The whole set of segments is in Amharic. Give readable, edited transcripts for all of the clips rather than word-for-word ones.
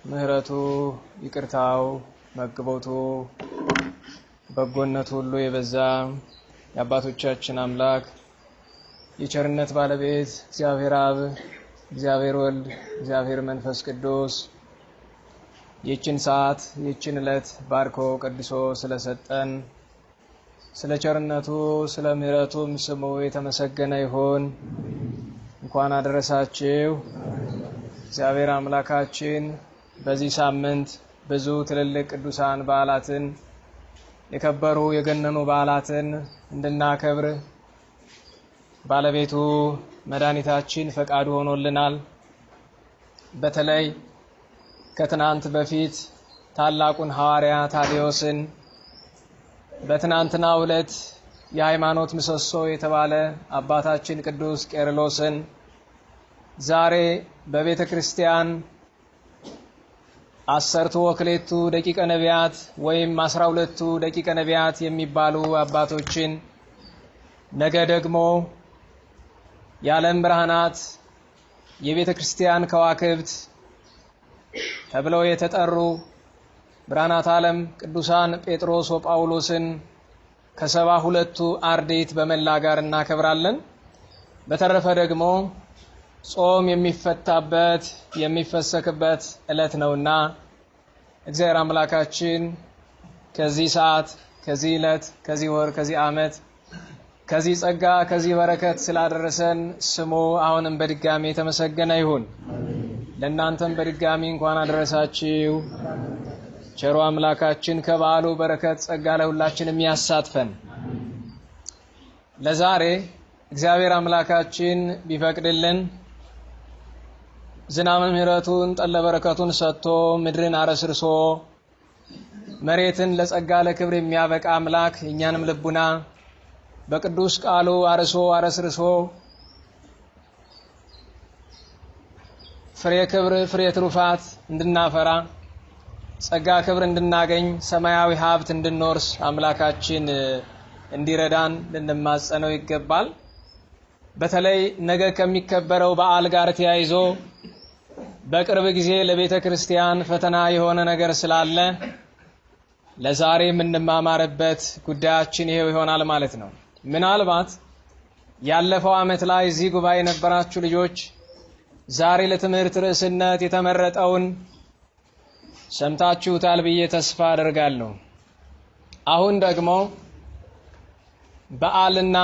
ምህረቱ ይቅርታው መግቦቱ በጎነቱ ሁሉ የበዛ የአባቶቻችን አምላክ የቸርነት ባለቤት እግዚአብሔር አብ እግዚአብሔር ወልድ እግዚአብሔር መንፈስ ቅዱስ ይህችን ሰዓት ይህችን ዕለት ባርኮ ቀድሶ ስለሰጠን ስለ ቸርነቱ ስለ ምህረቱም ስሙ የተመሰገነ ይሁን። እንኳን አደረሳችሁ። እግዚአብሔር አምላካችን በዚህ ሳምንት ብዙ ትልልቅ ቅዱሳን በዓላትን የከበሩ የገነኑ በዓላትን እንድናከብር ባለቤቱ መድኃኒታችን ፈቃዱ ሆኖልናል። በተለይ ከትናንት በፊት ታላቁን ሐዋርያ ታዲዮስን በትናንትናው ዕለት የሃይማኖት ምሰሶ የተባለ አባታችን ቅዱስ ቄርሎስን ዛሬ በቤተ ክርስቲያን 10 ወክሌቱ ደቂቀ ነቢያት ወይም 12 ደቂቀ ነቢያት የሚባሉ አባቶችን ነገ ደግሞ የዓለም ብርሃናት የቤተ ክርስቲያን ከዋክብት ተብለው የተጠሩ ብርሃናት ዓለም ቅዱሳን ጴጥሮስ ወጳውሎስን ከ72ቱ አርድእት በመላ ጋር እናከብራለን። በተረፈ ደግሞ ጾም የሚፈታበት የሚፈሰክበት ዕለት ነውና እግዚአብሔር አምላካችን ከዚህ ሰዓት ከዚህ ዕለት ከዚህ ወር ከዚህ ዓመት ከዚህ ጸጋ ከዚህ በረከት ስላደረሰን ስሙ አሁንም በድጋሚ የተመሰገነ ይሁን። ለእናንተም በድጋሚ እንኳን አደረሳችሁ። ቸሩ አምላካችን ከበዓሉ በረከት ጸጋ ለሁላችንም ያሳትፈን። ለዛሬ እግዚአብሔር አምላካችን ቢፈቅድልን ዝናመ ምህረቱን ጠለ በረከቱን ሰጥቶ ምድርን አረስርሶ መሬትን ለጸጋ ለክብር የሚያበቃ አምላክ እኛንም ልቡና በቅዱስ ቃሉ አርሶ አረስርሶ ፍሬ ክብር ፍሬ ትሩፋት እንድናፈራ ጸጋ ክብር እንድናገኝ ሰማያዊ ሀብት እንድንወርስ አምላካችን እንዲረዳን ልንማጸነው ይገባል። በተለይ ነገ ከሚከበረው በዓል ጋር ተያይዞ በቅርብ ጊዜ ለቤተ ክርስቲያን ፈተና የሆነ ነገር ስላለ ለዛሬ የምንማማርበት ጉዳያችን ይሄው ይሆናል ማለት ነው። ምናልባት ያለፈው ዓመት ላይ እዚህ ጉባኤ የነበራችሁ ልጆች ዛሬ ለትምህርት ርዕስነት የተመረጠውን ሰምታችሁታል ብዬ ተስፋ አደርጋለሁ። አሁን ደግሞ በዓልና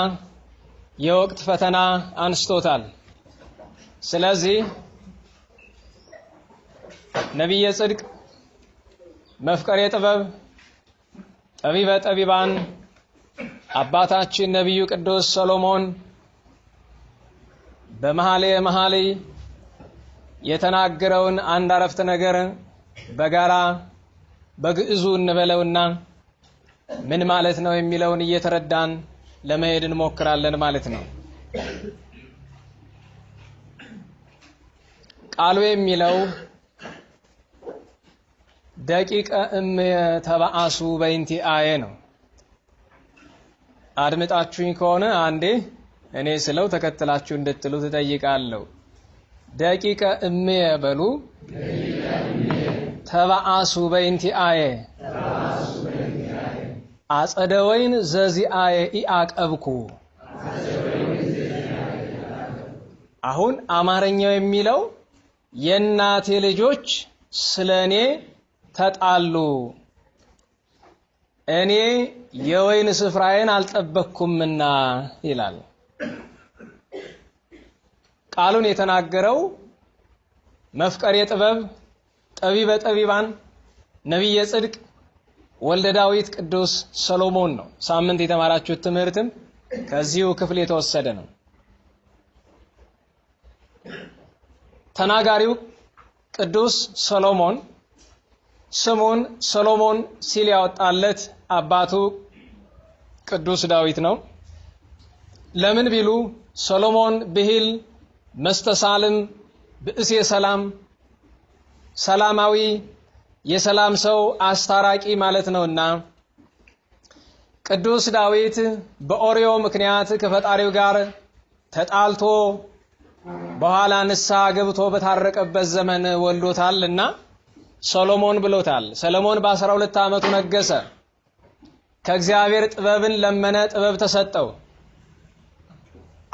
የወቅት ፈተና አንስቶታል። ስለዚህ ነቢየ ጽድቅ መፍቀሬ ጥበብ ጠቢበ ጠቢባን አባታችን ነቢዩ ቅዱስ ሰሎሞን በመኃልየ መኃልይ የተናገረውን አንድ አረፍተ ነገር በጋራ በግዕዙ እንበለውና ምን ማለት ነው የሚለውን እየተረዳን ለመሄድ እንሞክራለን ማለት ነው። ቃሉ የሚለው ደቂቀ ተባአሱ በእንቲአየ ነው። አድምጣችሁኝ ከሆነ አንዴ እኔ ስለው ተከትላችሁ እንድትሉ ተጠይቃለሁ። ደቂቀ በሉ ተባአሱ በእንቲአየ አጸደ ወይን ዘዚአየ ኢአቀብኩ። አሁን አማርኛው የሚለው የእናቴ ልጆች ስለኔ ተጣሉ፣ እኔ የወይን ስፍራዬን አልጠበቅኩምና ይላል። ቃሉን የተናገረው መፍቀሬ ጥበብ ጠቢበ ጠቢባን ነቢየ ጽድቅ ወልደ ዳዊት ቅዱስ ሰሎሞን ነው። ሳምንት የተማራችሁት ትምህርትም ከዚሁ ክፍል የተወሰደ ነው። ተናጋሪው ቅዱስ ሰሎሞን ስሙን ሰሎሞን ሲል ያወጣለት አባቱ ቅዱስ ዳዊት ነው። ለምን ቢሉ ሰሎሞን ብሂል መስተሳልም ብእሴ ሰላም ሰላማዊ የሰላም ሰው አስታራቂ ማለት ነውና ቅዱስ ዳዊት በኦሪዮ ምክንያት ከፈጣሪው ጋር ተጣልቶ በኋላ ንስሐ ገብቶ በታረቀበት ዘመን ወልዶታልና ሰሎሞን ብሎታል። ሰሎሞን በ12 ዓመቱ ነገሰ። ከእግዚአብሔር ጥበብን ለመነ፣ ጥበብ ተሰጠው።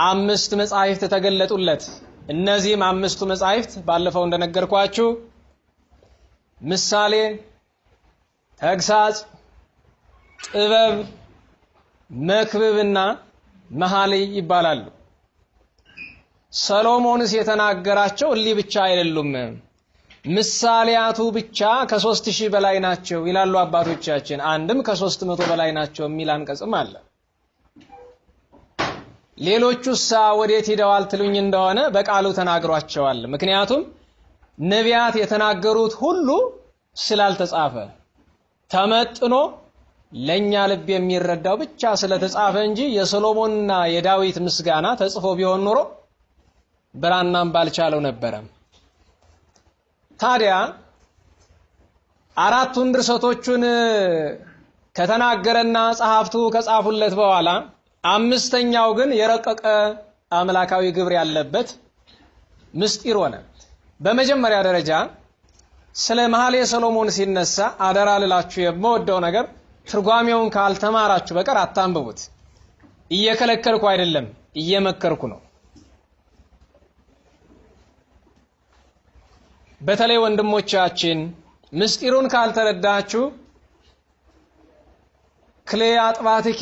5 መጻሕፍት ተገለጡለት። እነዚህም 5ቱ መጻሕፍት ባለፈው እንደነገርኳችሁ ምሳሌ፣ ተግሳጽ፣ ጥበብ፣ መክብብና መኃልይ ይባላሉ። ሰሎሞንስ የተናገራቸው እሊህ ብቻ አይደሉም፣ ምሳሌያቱ ብቻ ከ3000 በላይ ናቸው ይላሉ አባቶቻችን። አንድም ከ300 በላይ ናቸው የሚል አንቀጽም አለ። ሌሎቹስ ወዴት ሄደዋል ትሉኝ እንደሆነ በቃሉ ተናግሯቸዋል። ምክንያቱም ነቢያት የተናገሩት ሁሉ ስላልተጻፈ ተመጥኖ ለኛ ልብ የሚረዳው ብቻ ስለተጻፈ እንጂ የሰሎሞንና የዳዊት ምስጋና ተጽፎ ቢሆን ኖሮ ብራናም ባልቻለው ነበረ። ታዲያ አራቱን ድርሰቶቹን ከተናገረና ጸሐፍቱ ከጻፉለት በኋላ አምስተኛው ግን የረቀቀ አምላካዊ ግብር ያለበት ምስጢር ሆነ። በመጀመሪያ ደረጃ ስለ መኃልየ ሰሎሞን ሲነሳ አደራ ልላችሁ የምወደው ነገር ትርጓሜውን ካልተማራችሁ በቀር አታንብቡት። እየከለከልኩ አይደለም፣ እየመከርኩ ነው። በተለይ ወንድሞቻችን ምስጢሩን ካልተረዳችሁ ክሌ አጥባትኪ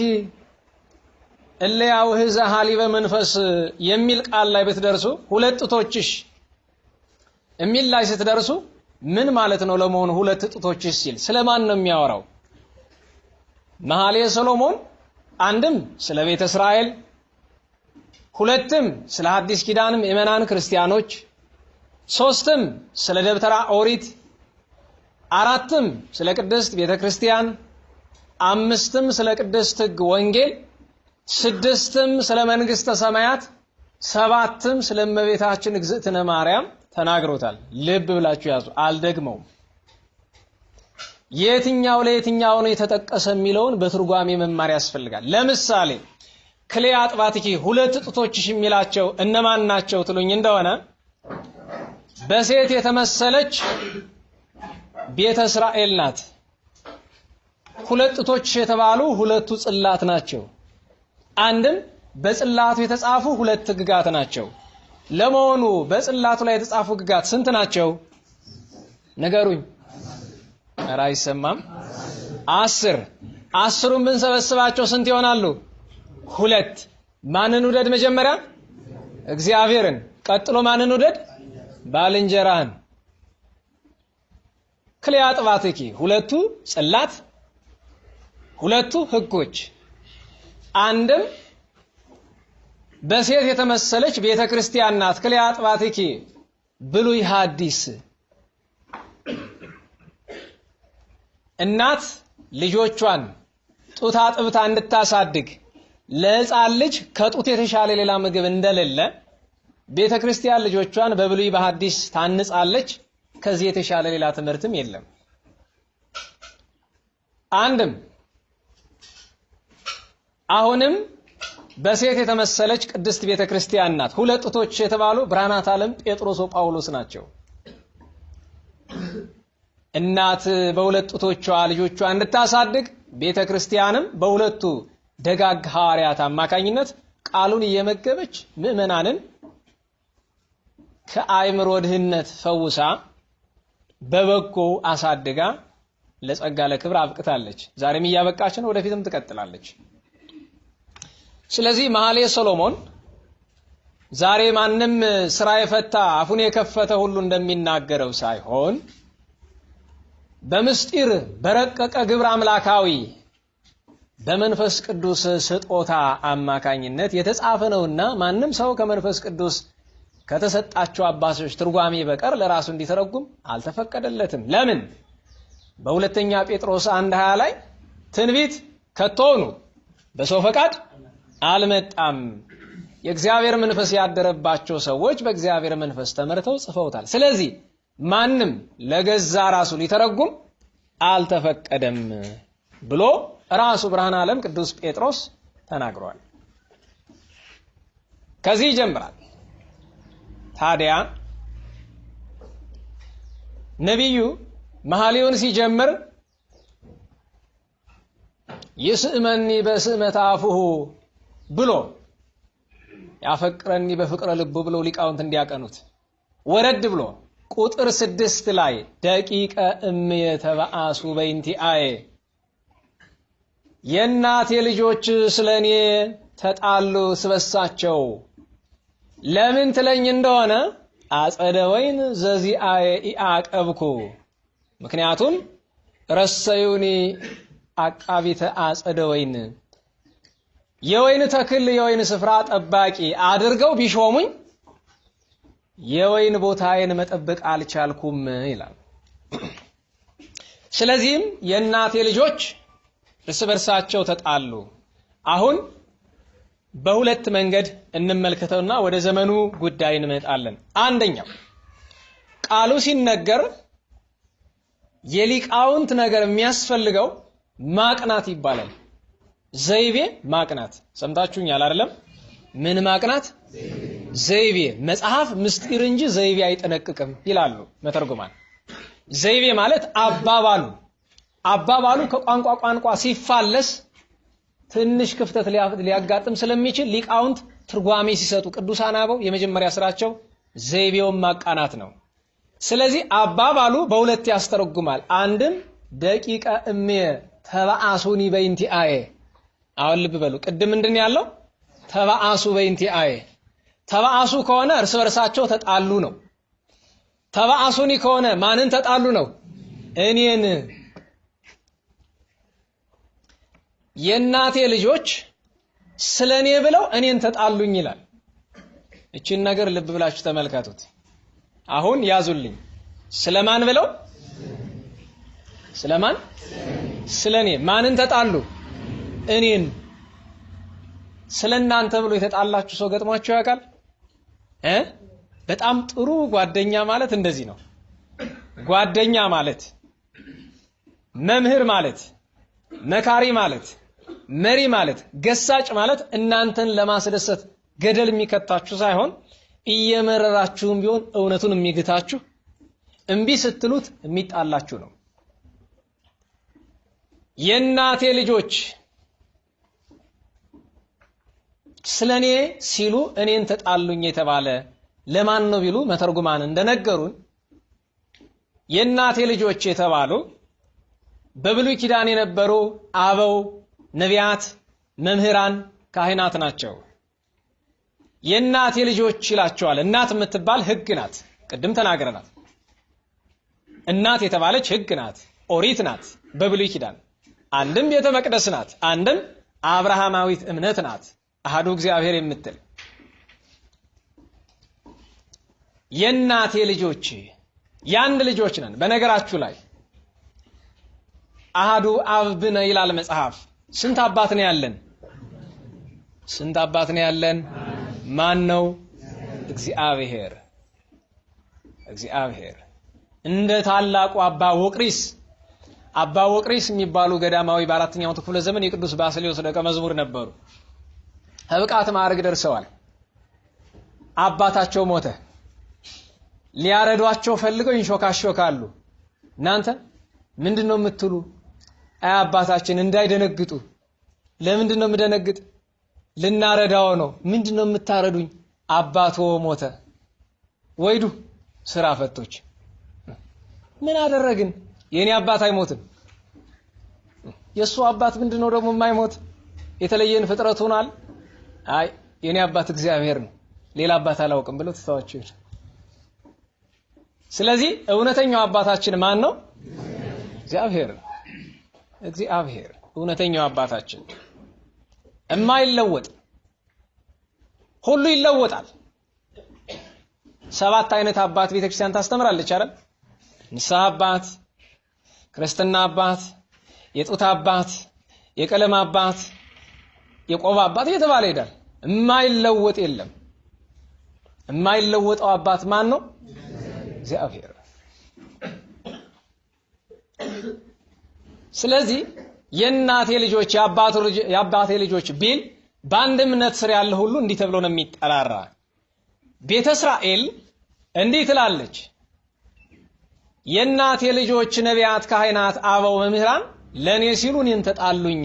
እለያው ህዛ ሐሊበ መንፈስ የሚል ቃል ላይ ብትደርሱ 2 ጡቶችሽ የሚል ላይ ስትደርሱ ምን ማለት ነው ለመሆኑ 2 ጡቶችሽ ሲል ስለማን ነው የሚያወራው? መኃልየ ሰሎሞን አንድም ስለ ቤተ እስራኤል፣ ሁለትም ስለ ሐዲስ ኪዳን ምእመናን ክርስቲያኖች፣ ሶስትም ስለ ደብተራ ኦሪት፣ አራትም ስለ ቅድስት ቤተ ክርስቲያን፣ አምስትም ስለ ቅድስት ሕግ ወንጌል፣ ስድስትም ስለ መንግስተ ሰማያት፣ ሰባትም ስለ እመቤታችን እግዝእትነ ማርያም ተናግሮታል። ልብ ብላችሁ ያዙ፣ አልደግመውም። የትኛው ለየትኛው ነው የተጠቀሰ የሚለውን በትርጓሜ መማር ያስፈልጋል። ለምሳሌ ክሌ አጥባትኪ 2 ጡቶችሽ የሚላቸው እነማን ናቸው ትሉኝ እንደሆነ በሴት የተመሰለች ቤተ እስራኤል ናት። 2 ጡቶችሽ የተባሉ 2ቱ ጽላት ናቸው። አንድም በጽላቱ የተጻፉ 2 ሕግጋት ናቸው። ለመሆኑ በጽላቱ ላይ የተጻፉ ሕግጋት ስንት ናቸው? ንገሩኝ። ኧረ አይሰማም። 10 10ን ብንሰበስባቸው ስንት ይሆናሉ? 2 ማንን ውደድ? መጀመሪያ እግዚአብሔርን፣ ቀጥሎ ማንን ውደድ? ባልንጀራህን። ክሌ አጥባትኪ 2ቱ ጽላት፣ 2ቱ ሕጎች። አንድም በሴት የተመሰለች ቤተ ክርስቲያን ናት። ክሌ አጥባትኪ ብሉይ ሐዲስ። እናት ልጆቿን ጡት አጥብታ እንድታሳድግ ለሕፃን ልጅ ከጡት የተሻለ ሌላ ምግብ እንደሌለ ቤተ ክርስቲያን ልጆቿን በብሉይ በሐዲስ ታንጻለች። ከዚህ የተሻለ ሌላ ትምህርትም የለም። አንድም አሁንም በሴት የተመሰለች ቅድስት ቤተ ክርስቲያን ናት። 2 ጡቶች የተባሉ ብርሃናት ዓለም ጴጥሮስ ወጳውሎስ ናቸው። እናት በ2 ጡቶቿ ልጆቿ እንድታሳድግ ቤተ ክርስቲያንም በ2ቱ ደጋግ ሐዋርያት አማካኝነት ቃሉን እየመገበች ምእመናንን ከአይምሮ ድህነት ፈውሳ በበጎ አሳድጋ ለጸጋ ለክብር አብቅታለች። ዛሬም እያበቃች ነው፣ ወደፊትም ትቀጥላለች። ስለዚህ መኃልየ ሰሎሞን ዛሬ ማንም ስራ የፈታ አፉን የከፈተ ሁሉ እንደሚናገረው ሳይሆን በምስጢር በረቀቀ ግብር አምላካዊ በመንፈስ ቅዱስ ስጦታ አማካኝነት የተጻፈ ነውና ማንም ሰው ከመንፈስ ቅዱስ ከተሰጣቸው አባቶች ትርጓሜ በቀር ለራሱ እንዲተረጉም አልተፈቀደለትም። ለምን? በሁለተኛ ጴጥሮስ 1:20 ላይ ትንቢት ከቶኑ በሰው ፈቃድ አልመጣም፣ የእግዚአብሔር መንፈስ ያደረባቸው ሰዎች በእግዚአብሔር መንፈስ ተመርተው ጽፈውታል። ስለዚህ ማንም ለገዛ ራሱ ሊተረጉም አልተፈቀደም ብሎ ራሱ ብርሃነ ዓለም ቅዱስ ጴጥሮስ ተናግሯል። ከዚህ ይጀምራል። ታዲያ ነቢዩ መሐሌውን ሲጀምር ይስእመኒ በስእመተ አፉሁ ብሎ ያፈቅረኒ በፍቅረ ልቡ ብሎ ሊቃውንት እንዲያቀኑት ወረድ ብሎ ቁጥር 6 ላይ ደቂቀ እምየ ተበአሱ በእንቲአየ የእናቴ ልጆች ስለኔ ተጣሉ ስበሳቸው ለምን ትለኝ እንደሆነ አጸደ ወይን ዘዚአየ ኢአቀብኩ ምክንያቱም ረሰዩኒ አቃቢተ አጸደ ወይን የወይን ተክል የወይን ስፍራ ጠባቂ አድርገው ቢሾሙኝ የወይን ቦታዬን መጠበቅ አልቻልኩም ይላል። ስለዚህም የእናቴ ልጆች እርስ በርሳቸው ተጣሉ። አሁን በሁለት መንገድ እንመልከተውና ወደ ዘመኑ ጉዳይ እንመጣለን። አንደኛው ቃሉ ሲነገር የሊቃውንት ነገር የሚያስፈልገው ማቅናት ይባላል። ዘይቤ ማቅናት ሰምታችሁኛል አይደለም? ምን ማቅናት? ዘይቤ። መጽሐፍ ምስጢር እንጂ ዘይቤ አይጠነቅቅም ይላሉ መተርጉማን። ዘይቤ ማለት አባባሉ ከቋንቋ ቋንቋ ሲፋለስ ትንሽ ክፍተት ሊያጋጥም ስለሚችል ሊቃውንት ትርጓሜ ሲሰጡ ቅዱሳን አበው የመጀመሪያ ስራቸው ዘይቤውን ማቃናት ነው። ስለዚህ አባባሉ በሁለት ያስተረጉማል። አንድም ደቂቀ እምየ ተበአሱኒ በእንቲአየ። አሁን ልብ በሉ፣ ቅድም ምንድን ያለው? ተበአሱ በእንቲአየ። ተበአሱ ከሆነ እርስ በርሳቸው ተጣሉ ነው። ተበአሱኒ ከሆነ ማንን ተጣሉ ነው? እኔን። የእናቴ ልጆች ስለኔ ብለው እኔን ተጣሉኝ ይላል። እቺን ነገር ልብ ብላችሁ ተመልከቱት። አሁን ያዙልኝ። ስለማን ብለው? ስለማን? ስለኔ። ማንን ተጣሉ? እኔን። ስለናንተ ብሎ የተጣላችሁ ሰው ገጥሟችሁ ያውቃል? በጣም ጥሩ ጓደኛ ማለት እንደዚህ ነው። ጓደኛ ማለት፣ መምህር ማለት፣ መካሪ ማለት፣ መሪ ማለት፣ ገሳጭ ማለት እናንተን ለማስደሰት ገደል የሚከታችሁ ሳይሆን እየመረራችሁም ቢሆን እውነቱን የሚግታችሁ እምቢ ስትሉት የሚጣላችሁ ነው። የእናቴ ልጆች ስለኔ ሲሉ እኔን ተጣሉኝ የተባለ ለማን ነው ቢሉ መተርጉማን እንደነገሩን የእናቴ ልጆች የተባሉ በብሉይ ኪዳን የነበሩ አበው ነቢያት፣ መምህራን፣ ካህናት ናቸው። የእናቴ ልጆች ይላቸዋል። እናት የምትባል ሕግ ናት። ቅድም ተናግረናል። እናት የተባለች ሕግ ናት፣ ኦሪት ናት። በብሉይ ኪዳን አንድም ቤተ መቅደስ ናት፣ አንድም አብርሃማዊት እምነት ናት። አሐዱ እግዚአብሔር የምትል የእናቴ ልጆች የአንድ ልጆች ነን። በነገራችሁ ላይ አሐዱ አብ ብነ ይላል መጽሐፍ። ስንት አባት ነው ያለን? ስንት አባት ነው ያለን? ማን ነው? እግዚአብሔር። እግዚአብሔር። እንደ ታላቁ አባ ወቅሪስ የሚባሉ ገዳማዊ በአራተኛው ክፍለ ዘመን የቅዱስ ባስልዮስ ደቀ መዝሙር ነበሩ። ህብቃት ማዕረግ ደርሰዋል። አባታቸው ሞተ። ሊያረዷቸው ፈልገው ይንሾካሾካሉ። እናንተ ምንድነው የምትሉ? አይ አባታችን እንዳይደነግጡ። ለምንድነው የምደነግጥ? ልናረዳው ነው። ምንድነው የምታረዱኝ? አባቶ ሞተ። ወይዱ ስራ ፈቶች። ምን አደረግን? የኔ አባት አይሞትም። የሱ አባት ምንድነው ደግሞ የማይሞት? የተለየን ፍጥረት ሆኗል። አይ የኔ አባት እግዚአብሔር ነው፣ ሌላ አባት አላውቅም ብለው ተተዋቸው። ስለዚህ እውነተኛው አባታችን ማን ነው? እግዚአብሔር። እግዚአብሔር እውነተኛው አባታችን የማይለወጥ ሁሉ ይለወጣል። 7 አይነት አባት ቤተክርስቲያን ታስተምራለች አይደል? ንስሐ አባት፣ ክርስትና አባት፣ የጡት አባት፣ የቀለም አባት፣ የቆባ አባት እየተባለ ይሄዳል። የማይለወጥ የለም። የማይለወጠው አባት ማን ነው? እግዚአብሔር። ስለዚህ የእናቴ ልጆች የአባቴ ልጆች ቢል በአንድ እምነት ስር ያለ ሁሉ እንዲህ ተብሎ ነው የሚጠራራ። ቤተ እስራኤል እንዲህ ትላለች፣ የእናቴ ልጆች ነቢያት፣ ካህናት፣ አበው መምህራን ለኔ ሲሉ እኔን ተጣሉኝ።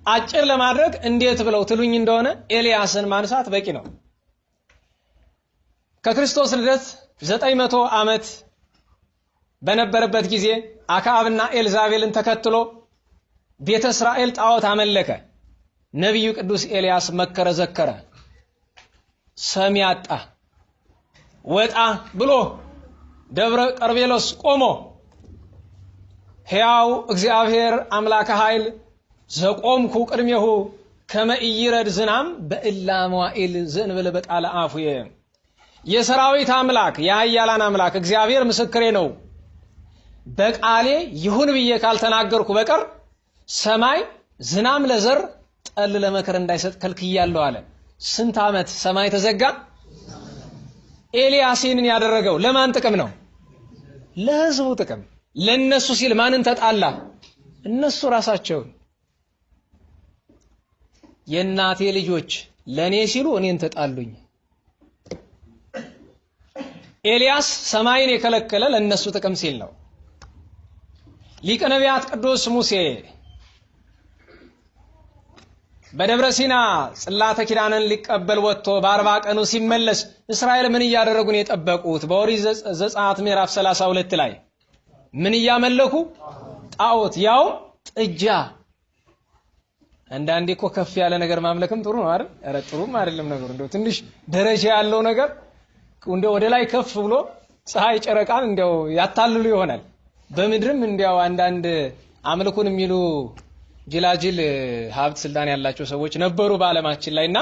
አጭር ለማድረግ እንዴት ብለው ትሉኝ እንደሆነ ኤልያስን ማንሳት በቂ ነው። ከክርስቶስ ልደት 900 ዓመት በነበረበት ጊዜ አክዓብና ኤልዛቤልን ተከትሎ ቤተ እስራኤል ጣዖት አመለከ። ነቢዩ ቅዱስ ኤልያስ መከረ ዘከረ፣ ሰሚ አጣ። ወጣ ብሎ ደብረ ቀርሜሎስ ቆሞ ሕያው እግዚአብሔር አምላከ ኃይል ዘቆምኩ ቅድሜሁ ከመ ኢይረድ ዝናም በእላ መዋዕል ዘእንበለ በቃለ አፉየ። የሰራዊት አምላክ የኃያላን አምላክ እግዚአብሔር ምስክሬ ነው፣ በቃሌ ይሁን ብዬ ካልተናገርኩ በቀር ሰማይ ዝናም ለዘር ጠል ለመከር እንዳይሰጥ ከልክያለሁ አለ። ስንት ዓመት ሰማይ ተዘጋ? ኤልያስን ያደረገው ለማን ጥቅም ነው? ለሕዝቡ ጥቅም። ለነሱ ሲል ማንን ተጣላ? እነሱ ራሳቸውን። የእናቴ ልጆች ለኔ ሲሉ እኔን ተጣሉኝ። ኤልያስ ሰማይን የከለከለ ለነሱ ጥቅም ሲል ነው። ሊቀ ነቢያት ቅዱስ ሙሴ በደብረ ሲና ጽላተ ኪዳንን ሊቀበል ወጥቶ በ40 ቀኑ ሲመለስ እስራኤል ምን እያደረጉ ነው የጠበቁት? በኦሪት ዘጸአት ምዕራፍ 32 ላይ ምን እያመለኩ? ጣዖት፣ ያው ጥጃ። አንዳንዴ እኮ ከፍ ያለ ነገር ማምለክም ጥሩ ነው አይደል? ኧረ ጥሩም አይደለም ነገሩ። እንደው ትንሽ ደረጃ ያለው ነገር እንደው ወደ ላይ ከፍ ብሎ ፀሐይ ጨረቃን እንደው ያታልሉ ይሆናል። በምድርም እንደው አንዳንድ አምልኩን የሚሉ ጅላጅል ሀብት ስልጣን ያላቸው ሰዎች ነበሩ በዓለማችን ላይና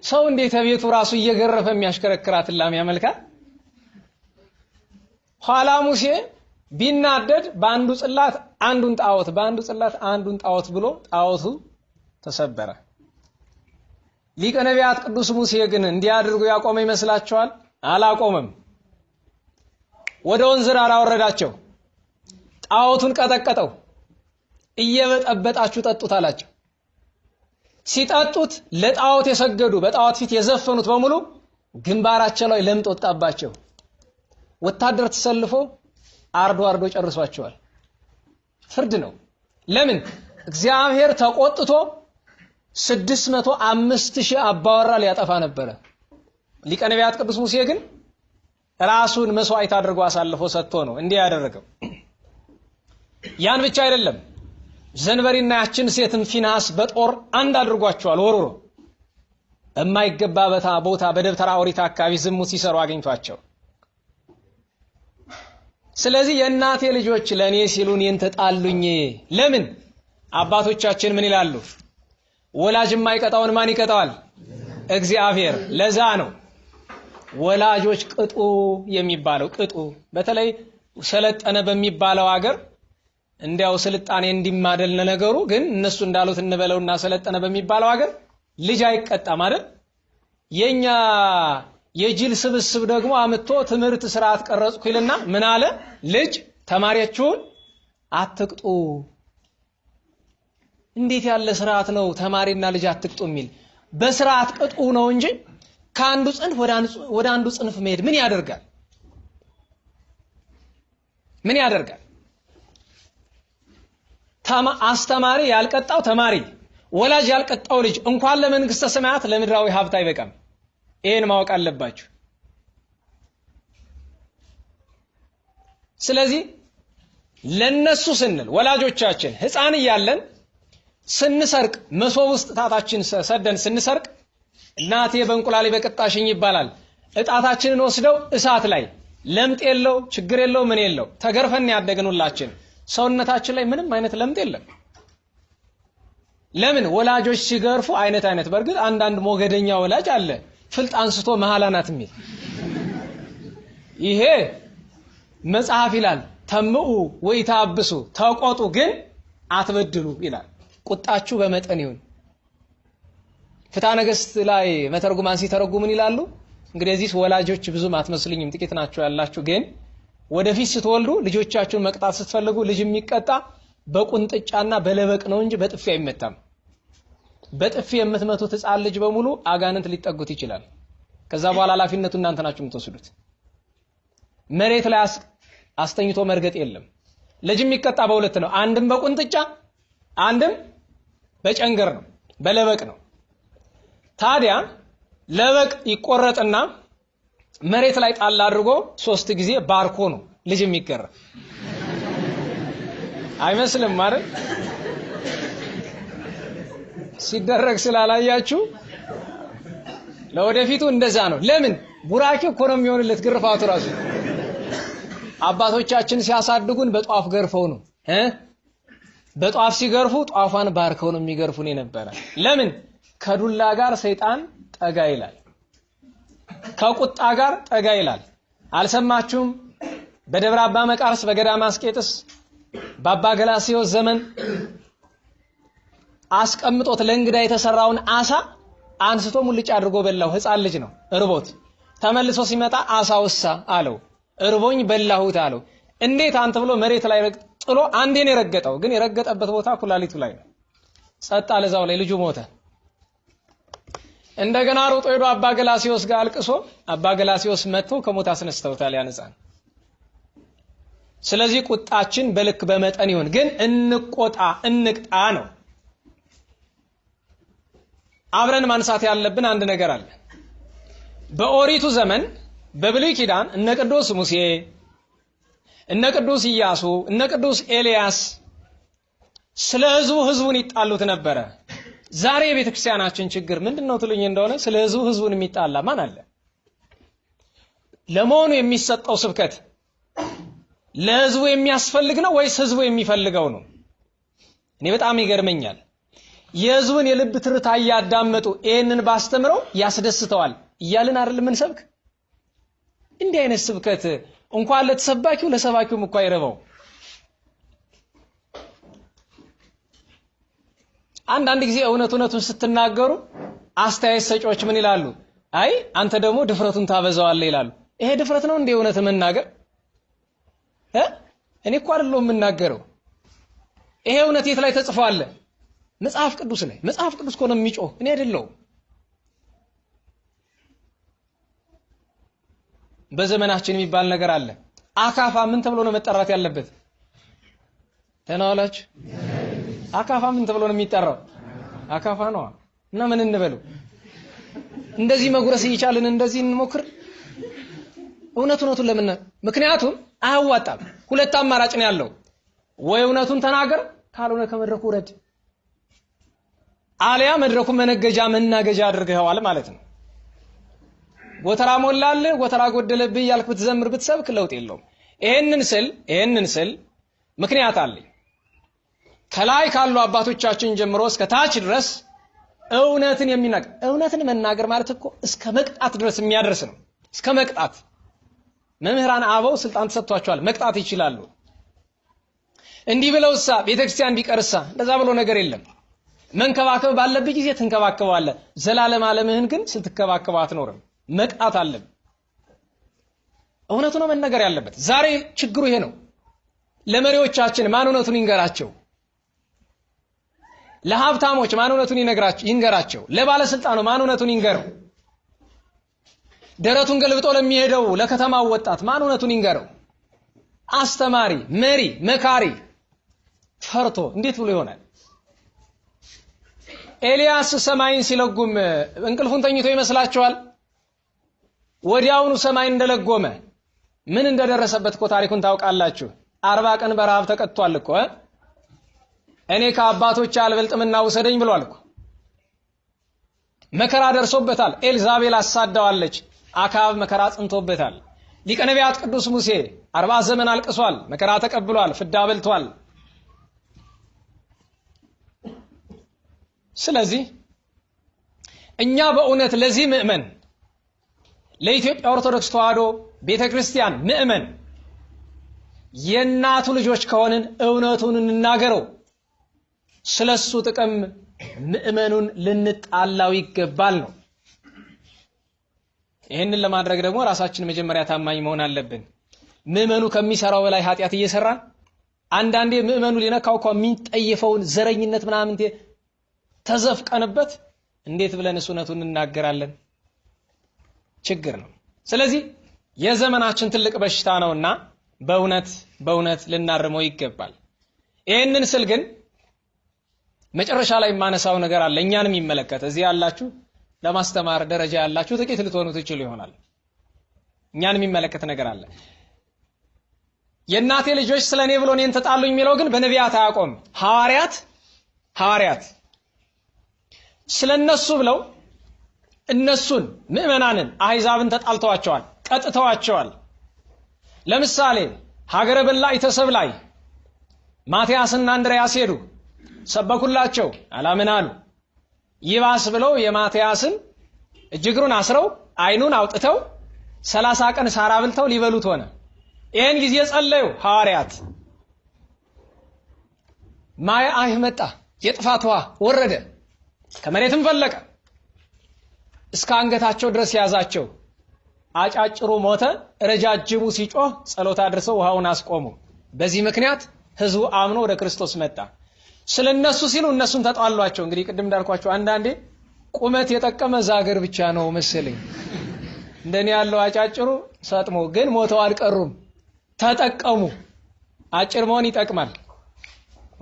ሰው እንዴት ቤቱ ራሱ እየገረፈ የሚያሽከረክራትን ላም ያመልካል? ኋላ ሙሴ ቢናደድ በአንዱ ጽላት አንዱን ጣዖት በአንዱ ጽላት አንዱን ጣዖት ብሎ ጣዖቱ ተሰበረ። ሊቀ ነቢያት ቅዱስ ሙሴ ግን እንዲያድርጉ ያቆመ ይመስላችኋል? አላቆመም። ወደ ወንዝ ዳር አወረዳቸው፣ ጣዖቱን ቀጠቀጠው። እየበጠበጣችሁ ጠጡት አላቸው። ሲጠጡት ለጣዖት የሰገዱ በጣዖት ፊት የዘፈኑት በሙሉ ግንባራቸው ላይ ለምጥ ወጣባቸው። ወታደር ተሰልፎ አርዶ ጨርሷቸዋል። ፍርድ ነው። ለምን? እግዚአብሔር ተቆጥቶ 605,000 አባወራ ሊያጠፋ ነበረ። ሊቀ ነቢያት ቅዱስ ሙሴ ግን ራሱን መስዋዕት አድርጎ አሳልፎ ሰጥቶ ነው እንዲህ ያደረገው። ያን ብቻ አይደለም፣ ዘንበሪና ያችን ሴትን ፊናስ በጦር አንድ አድርጓቸዋል። ወሮሮ በማይገባ ቦታ በደብተራ ኦሪት አካባቢ ዝሙት ሲሰሩ አገኝቷቸው። ስለዚህ የእናቴ ልጆች ለኔ ሲሉ እኔን ተጣሉኝ። ለምን? አባቶቻችን ምን ይላሉ? ወላጅ የማይቀጣውን ማን ይቀጣዋል? እግዚአብሔር። ለዛ ነው ወላጆች ቅጡ የሚባለው። ቅጡ በተለይ ሰለጠነ በሚባለው ሀገር እንዲያው ስልጣኔ እንዲማደል ነገሩ፣ ግን እነሱ እንዳሉት እንበለውና ሰለጠነ በሚባለው ሀገር ልጅ አይቀጣም አይደል? የኛ የጅል ስብስብ ደግሞ አምጥቶ ትምህርት ስርዓት ቀረጽኩ ይልና ምን አለ? ልጅ ተማሪያችሁን አትቅጡ። እንዴት ያለ ስርዓት ነው ተማሪና ልጅ አትቅጡ የሚል? በስርዓት ቅጡ ነው እንጂ ከአንዱ ጽንፍ ወደ አንዱ ጽንፍ መሄድ ምን ያደርጋል? ምን ያደርጋል? አስተማሪ ያልቀጣው ተማሪ፣ ወላጅ ያልቀጣው ልጅ እንኳን ለመንግስተ ሰማያት ለምድራዊ ሀብት አይበቃም። ይሄን ማወቅ አለባችሁ። ስለዚህ ለነሱ ስንል ወላጆቻችን ሕፃን እያለን ስንሰርቅ መሶብ ውስጥ ጣታችን ሰደን ስንሰርቅ እናቴ በእንቁላሌ በቀጣሽኝ ይባላል። እጣታችንን ወስደው እሳት ላይ ለምጥ የለው ችግር የለው ምን የለው ተገርፈን ያደግን ሁላችን ሰውነታችን ላይ ምንም አይነት ለምጥ የለም። ለምን? ወላጆች ሲገርፉ አይነት በርግጥ አንዳንድ ሞገደኛ ወላጅ አለ ፍልጥ አንስቶ መሃላናት የሚል። ይሄ መጽሐፍ ይላል ተምኡ ወይታብሱ፣ ተቆጡ ግን አትበድሉ ይላል። ቁጣችሁ በመጠን ይሁን። ፍትሐ ነገሥት ላይ መተርጉማን ሲተረጉሙ ምን ይላሉ? እንግዲህ እዚህ ወላጆች ብዙም አትመስልኝም ጥቂት ናቸው ያላችሁ። ግን ወደፊት ስትወልዱ ልጆቻችሁን መቅጣት ስትፈልጉ ልጅ የሚቀጣ በቁንጥጫና በለበቅ ነው እንጂ በጥፊ አይመታም። በጥፊ የምትመቱት ሕፃን ልጅ በሙሉ አጋንንት ሊጠጉት ይችላል። ከዛ በኋላ ኃላፊነቱ እናንተ ናችሁ የምትወስዱት። መሬት ላይ አስተኝቶ መርገጥ የለም። ልጅ የሚቀጣ በሁለት ነው። አንድም በቁንጥጫ አንድም በጨንገር ነው፣ በለበቅ ነው። ታዲያ ለበቅ ይቆረጥና መሬት ላይ ጣል አድርጎ 3 ጊዜ ባርኮ ነው ልጅ የሚገረፍ። አይመስልም ማለት ሲደረግ ስላላያችሁ ለወደፊቱ እንደዛ ነው። ለምን ቡራኬው እኮ ነው የሚሆንለት ግርፋቱ ራሱ። አባቶቻችን ሲያሳድጉን በጧፍ ገርፈው ነው በጧፍ ሲገርፉ ጧፏን ባርከው ነው የሚገርፉን የነበረ። ለምን ከዱላ ጋር ሰይጣን ጠጋ ይላል፣ ከቁጣ ጋር ጠጋ ይላል። አልሰማችሁም? በደብረ አባ መቃርስ በገዳመ አስቄጥስ በአባ ገላስዮስ ዘመን አስቀምጦት ለእንግዳ የተሰራውን አሳ አንስቶ ሙልጭ አድርጎ በላው። ሕፃን ልጅ ነው እርቦት። ተመልሶ ሲመጣ አሳውሳ አለው፣ እርቦኝ በላሁት አለው። እንዴት አንተ ብሎ መሬት ላይ ጥሎ አንዴን የረገጠው፣ ግን የረገጠበት ቦታ ኩላሊቱ ላይ ነው። ጸጥ አለ፣ እዛው ላይ ልጁ ሞተ። እንደገና ሮጦ ሄዶ አባ ገላስዮስ ጋር አልቅሶ አባ ገላስዮስ መጥቶ ከሞት አስነስተውታል ያን ሕፃን። ስለዚህ ቁጣችን በልክ በመጠን ይሁን፣ ግን እንቆጣ እንቅጣ ነው። አብረን ማንሳት ያለብን አንድ ነገር አለ። በኦሪቱ ዘመን በብሉይ ኪዳን እነ ቅዱስ ሙሴ፣ እነ ቅዱስ ኢያሱ፣ እነ ቅዱስ ኤልያስ ስለ ህዝቡን ይጣሉት ነበረ። ዛሬ የቤተክርስቲያናችን ችግር ምንድነው ትሉኝ እንደሆነ ስለ ህዝቡን የሚጣላ ማን አለ? ለመሆኑ የሚሰጠው ስብከት ለህዝቡ የሚያስፈልግ ነው ወይስ ህዝቡ የሚፈልገው ነው? እኔ በጣም ይገርመኛል። የህዝቡን የልብ ትርታ ያዳመጡ ይሄንን ባስተምረው ያስደስተዋል እያልን አይደል ምን ሰብክ? እንዲህ አይነት ስብከት እንኳን ለተሰባኪው ለሰባኪውም እንኳን አይረባው። አንዳንድ ጊዜ እውነቱን ስትናገሩ አስተያየት ሰጪዎች ምን ይላሉ? አይ አንተ ደግሞ ድፍረቱን ታበዛዋለህ ይላሉ። ይሄ ድፍረት ነው እንዴ እውነት መናገር? እኔ እኮ አይደለም የምናገረው። ይሄ እውነት የት ላይ ተጽፏል? መጽሐፍ ቅዱስ ላይ። መጽሐፍ ቅዱስ እኮ ነው የሚጮህ፣ እኔ አይደለም። በዘመናችን የሚባል ነገር አለ። አካፋ ምን ተብሎ ነው መጠራት ያለበት? ተናዋላችሁ? አካፋ ምን ተብሎ ነው የሚጠራው? አካፋ ነው። እና ምን እንበለው? እንደዚህ መጉረስ እየቻልን እንደዚህ እንሞክር? እውነቱን ለምን? ምክንያቱም አያዋጣም። ሁለት አማራጭ ነው ያለው። ወይ እውነቱን ተናገር፣ ካልሆነ ከመድረኩ ውረድ። አልያ መድረኩ መናገጃ አድርገዋል ማለት ነው። ጎተራ ሞላልህ ጎተራ ጎደለብህ ያልክ ብትዘምር ብትሰብክ ለውጥ የለውም። ይሄንን ስል ምክንያት አለኝ። ከላይ ካሉ አባቶቻችን ጀምሮ እስከ ታች ድረስ እውነትን መናገር ማለት እኮ እስከ መቅጣት ድረስ የሚያደርስ ነው። እስከ መቅጣት መምህራን አበው ስልጣን ተሰጥቷቸዋል፣ መቅጣት ይችላሉ። እንዲህ ብለውሳ ቤተክርስቲያን ቢቀርሳ እንደዛ ብሎ ነገር የለም። መንከባከብ ባለበት ጊዜ ትንከባከባለህ። ዘላለም ዓለምህን ግን ስትከባከብ አትኖርም። መቅጣት አለብህ። እውነቱ ነው መነገር ያለበት። ዛሬ ችግሩ ይሄ ነው። ለመሪዎቻችን ማን እውነቱን ይንገራቸው? ለሀብታሞች ማን እውነቱን ይንገራቸው? ለባለስልጣኑ ማን እውነቱን ይንገረው? ደረቱን ገልብጦ ለሚሄደው ለከተማው ወጣት ማን እውነቱን ይንገረው? አስተማሪ፣ መሪ፣ መካሪ ፈርቶ እንዴት ብሎ ይሆናል? ኤልያስ ሰማይን ሲለጉም እንቅልፉን ተኝቶ ይመስላችኋል? ወዲያውኑ ሰማይ እንደለጎመ ምን እንደደረሰበት እኮ ታሪኩን ታውቃላችሁ። 40 ቀን በረሃብ ተቀጥቷል እኮ። እኔ ከአባቶች አልበልጥምና ውሰደኝ ብሏል እኮ። መከራ ደርሶበታል። ኤልዛቤል አሳዳዋለች። አካብ መከራ ጽንቶበታል። ሊቀ ነቢያት ቅዱስ ሙሴ 40 ዘመን አልቅሷል፣ መከራ ተቀብሏል፣ ፍዳ በልቷል። ስለዚህ እኛ በእውነት ለዚህ ምእመን ለኢትዮጵያ ኦርቶዶክስ ተዋሕዶ ቤተክርስቲያን ምእመን የናቱ ልጆች ከሆንን እውነቱን እንናገረው። ስለሱ ጥቅም ምእመኑን ልንጣላው ይገባል ነው። ይሄንን ለማድረግ ደግሞ ራሳችን መጀመሪያ ታማኝ መሆን አለብን። ምእመኑ ከሚሰራው በላይ ኃጢያት እየሰራን አንዳንዴ ምእመኑ ሊነካው የሚጠየፈውን ዘረኝነት ምናምን ተዘፍቀንበት እንዴት ብለን እውነቱን እንናገራለን? ችግር ነው። ስለዚህ የዘመናችን ትልቅ በሽታ ነውና በእውነት ልናርመው ይገባል። ይሄንን ስል ግን መጨረሻ ላይ ማነሳው ነገር አለ እኛንም ይመለከት። እዚህ ያላችሁ ለማስተማር ደረጃ ያላችሁ ጥቂት ልትሆኑ ትችሉ ይሆናል። እኛንም ይመለከት ነገር አለ። የእናቴ ልጆች ስለኔ ብሎ እኔን ተጣሉኝ የሚለው ግን በነቢያት አያቆም። ሐዋርያት ስለነሱ ብለው እነሱን ምእመናንን አሕዛብን ተጣልተዋቸዋል፣ ቀጥተዋቸዋል። ለምሳሌ ሀገረ በላይተ ሰብ ላይ ማቲያስና እንድርያስ ሄዱ፣ ሰበኩላቸው፣ አላምን አሉ። ይባስ ብለው የማቲያስን እጅግሩን አስረው አይኑን አውጥተው 30 ቀን ሳር አብልተው ሊበሉት ሆነ። ይሄን ጊዜ ጸለዩ ሐዋርያት። ማየ አይህ መጣ፣ የጥፋት ውሃ ወረደ፣ ከመሬትም ፈለቀ፣ እስከ አንገታቸው ድረስ ያዛቸው። አጫጭሩ ሞተ፣ ረጃጅሙ ሲጮህ ጸሎት አድርሰው ውሃውን አስቆሙ። በዚህ ምክንያት ህዝቡ አምኖ ወደ ክርስቶስ መጣ። ስለነሱ ሲሉ እነሱን ተጣሏቸው። እንግዲህ ቅድም እንዳልኳቸው አንዳንዴ ቁመት የጠቀመ ዛገር ብቻ ነው መሰለኝ። እንደኔ ያለው አጫጭሩ ሰጥሞ ግን ሞተው አልቀሩም፣ ተጠቀሙ። አጭር መሆን ይጠቅማል።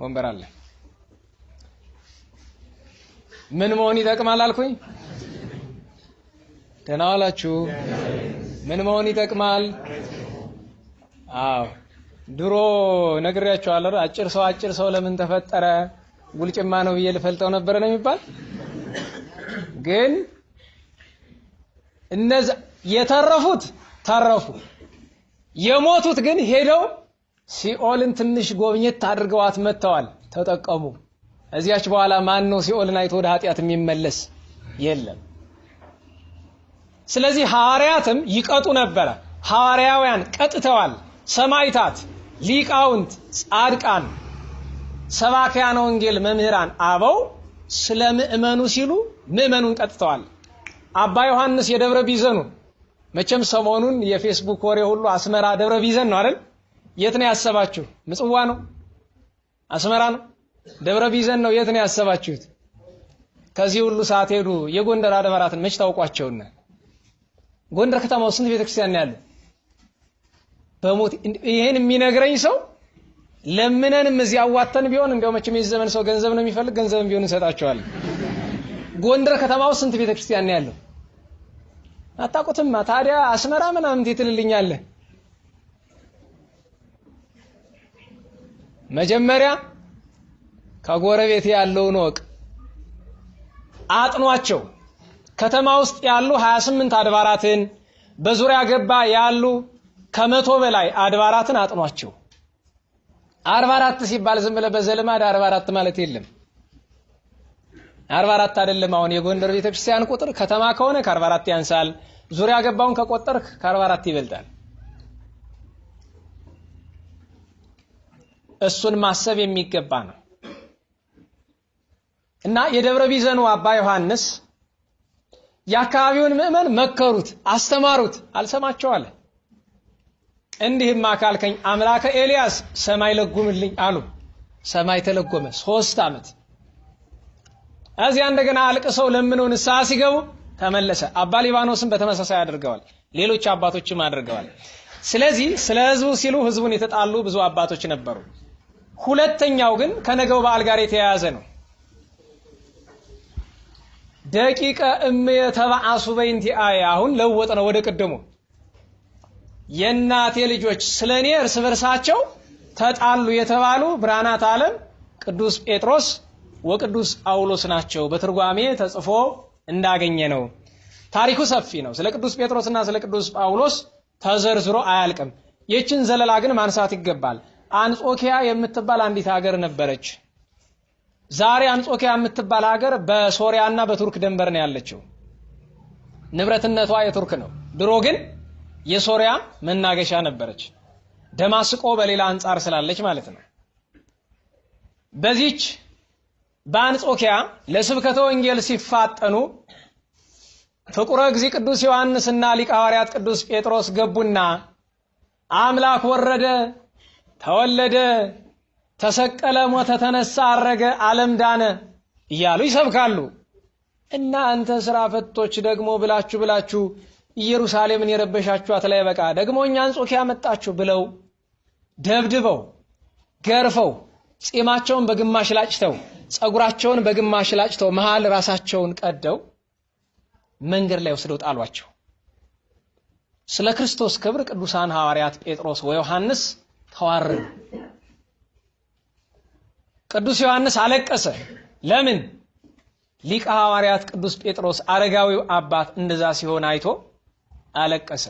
ወንበር አለ። ምን መሆን ይጠቅማል አልኩኝ? ደህና ዋላችሁ። ምን መሆን ይጠቅማል? አዎ ድሮ ነግሬያችኋለሁ። አጭር ሰው ለምን ተፈጠረ? ጉልጭማ ነው ብዬ ልፈልጠው ነበር ነው የሚባል። ግን እነዛ የተረፉት ተረፉ፣ የሞቱት ግን ሄደው ሲኦልን ትንሽ ጎብኘት አድርገዋት መጥተዋል፣ ተጠቀሙ። እዚያች በኋላ ማን ነው ሲኦልን አይቶ ወደ ኃጢአት የሚመለስ? የለም። ስለዚህ ሐዋርያትም ይቀጡ ነበረ። ሐዋርያውያን ቀጥተዋል። ሰማይታት፣ ሊቃውንት፣ ጻድቃን፣ ሰባክያነ ወንጌል፣ መምህራን አበው ስለ ምእመኑ ሲሉ ምእመኑን ቀጥተዋል። አባ ዮሐንስ የደብረ ቢዘኑ መቼም ሰሞኑን የፌስቡክ ወሬ ሁሉ አስመራ ደብረ ቢዘን ነው አይደል? የት ነው ያሰባችሁ? ምጽዋ ነው? አስመራ ነው? ደብረ ቢዘን ነው? የት ነው ያሰባችሁት? ከዚህ ሁሉ ሰዓት ሄዱ የጎንደር አድባራትን መች ታውቋቸውና? ጎንደር ከተማ ውስጥ ስንት ቤተክርስቲያን ያለው? በሞት ይሄን የሚነግረኝ ሰው ለምነንም እዚህ አዋተን ቢሆን እንደው መቼም የዚህ ዘመን ሰው ገንዘብ ነው የሚፈልግ፣ ገንዘብም ቢሆን እንሰጣቸዋለን። ጎንደር ከተማ ውስጥ ስንት ቤተክርስቲያን ያለው? አታውቁትማ። ታዲያ አስመራ ምናምን ትልልኛለህ? መጀመሪያ ከጎረቤት ያለውን ወቅ አጥኗቸው። ከተማ ውስጥ ያሉ 28 አድባራትን በዙሪያ ገባ ያሉ ከመቶ በላይ አድባራትን አጥኗቸው። 44 ሲባል ዝም ብለህ በዘልማድ 44 ማለት የለም። 44 አይደለም። አሁን የጎንደር ቤተክርስቲያን ቁጥር ከተማ ከሆነ ከ44 ያንሳል። ዙሪያ ገባውን ከቆጠርክ ከ44 ይበልጣል። እሱን ማሰብ የሚገባ ነው። እና የደብረ ቢዘኑ አባ ዮሐንስ የአካባቢውን ምእመን መከሩት፣ አስተማሩት። አልሰማቸው አለ። እንዲህማ ካልከኝ አምላከ ኤልያስ ሰማይ ለጉምልኝ አሉ። ሰማይ ተለጎመ 3 ዓመት። እዚያ እንደገና አልቅሰው ለምነው ንስሐ ሲገቡ ተመለሰ። አባ ሊባኖስን በተመሳሳይ አድርገዋል። ሌሎች አባቶችም አድርገዋል። ስለዚህ ስለ ህዝቡ ሲሉ ህዝቡን የተጣሉ ብዙ አባቶች ነበሩ። ሁለተኛው ግን ከነገው በዓል ጋር የተያያዘ ነው። ደቂቀ እምየተባአሱ በእንቲአየ አሁን ለወጥ ነው ወደ ቀደሙ። የእናቴ ልጆች ስለኔ እርስ በርሳቸው ተጣሉ የተባሉ ብርሃናት ዓለም ቅዱስ ጴጥሮስ ወቅዱስ ጳውሎስ ናቸው። በትርጓሜ ተጽፎ እንዳገኘ ነው። ታሪኩ ሰፊ ነው። ስለ ቅዱስ ጴጥሮስና ስለ ቅዱስ ጳውሎስ ተዘርዝሮ አያልቅም። የችን ዘለላ ግን ማንሳት ይገባል። አንጾኪያ የምትባል አንዲት ሀገር ነበረች። ዛሬ አንጾኪያ የምትባል ሀገር በሶሪያና በቱርክ ድንበር ነው ያለችው። ንብረትነቷ የቱርክ ነው። ድሮ ግን የሶሪያ መናገሻ ነበረች። ደማስቆ በሌላ አንጻር ስላለች ማለት ነው። በዚች በአንጾኪያ ለስብከተ ወንጌል ሲፋጠኑ ፍቁረ እግዚእ ቅዱስ ዮሐንስና ሊቀ ሐዋርያት ቅዱስ ጴጥሮስ ገቡና አምላክ ወረደ፣ ተወለደ፣ ተሰቀለ፣ ሞተ፣ ተነሳ፣ አረገ፣ ዓለም ዳነ እያሉ ይሰብካሉ። እናንተ ስራ ፈቶች ደግሞ ብላችሁ ኢየሩሳሌምን የረበሻችኋት ላይ በቃ ደግሞ እኛ አንጾኪያ መጣችሁ ብለው ደብድበው ገርፈው ጺማቸውን በግማሽ ላጭተው ጸጉራቸውን በግማሽ ላጭተው መሃል ራሳቸውን ቀደው መንገድ ላይ ወስደው ጣሏቸው። ስለ ክርስቶስ ክብር ቅዱሳን ሐዋርያት ጴጥሮስ ወዮሐንስ ተዋረዱ። ቅዱስ ዮሐንስ አለቀሰ። ለምን? ሊቀ ሐዋርያት ቅዱስ ጴጥሮስ አረጋዊው አባት እንደዛ ሲሆን አይቶ አለቀሰ።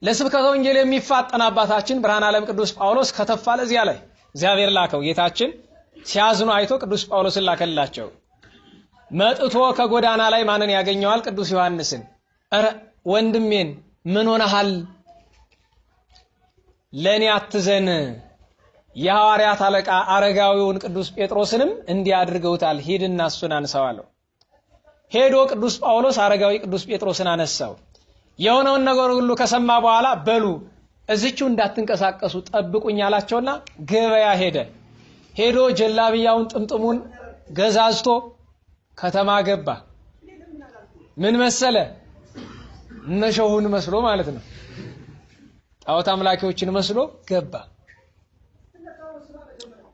ለስብከተ ወንጌል የሚፋጠን አባታችን ብርሃነ ዓለም ቅዱስ ጳውሎስ ከተፋለ እዚያ ላይ እግዚአብሔር ላከው። ጌታችን ሲያዝኑ አይቶ ቅዱስ ጳውሎስን ላከላቸው። መጥቶ ከጎዳና ላይ ማንን ያገኘዋል? ቅዱስ ዮሐንስን። አረ ወንድሜን ምን ሆነሃል? ለኔ አትዘን፣ የሐዋርያት አለቃ አረጋዊውን ቅዱስ ጴጥሮስንም እንዲያድርገውታል፣ ሂድና እሱን አንሳዋለሁ። ሄዶ ቅዱስ ጳውሎስ አረጋዊ ቅዱስ ጴጥሮስን አነሳው። የሆነውን ነገር ሁሉ ከሰማ በኋላ በሉ እዚቹው እንዳትንቀሳቀሱ ጠብቁኝ አላቸውና ገበያ ሄደ። ሄዶ ጀላብያውን ጥምጥሙን ገዛዝቶ ከተማ ገባ። ምን መሰለ? እነሸሁን መስሎ ማለት ነው። ጣዖት አምላኪዎችን መስሎ ገባ።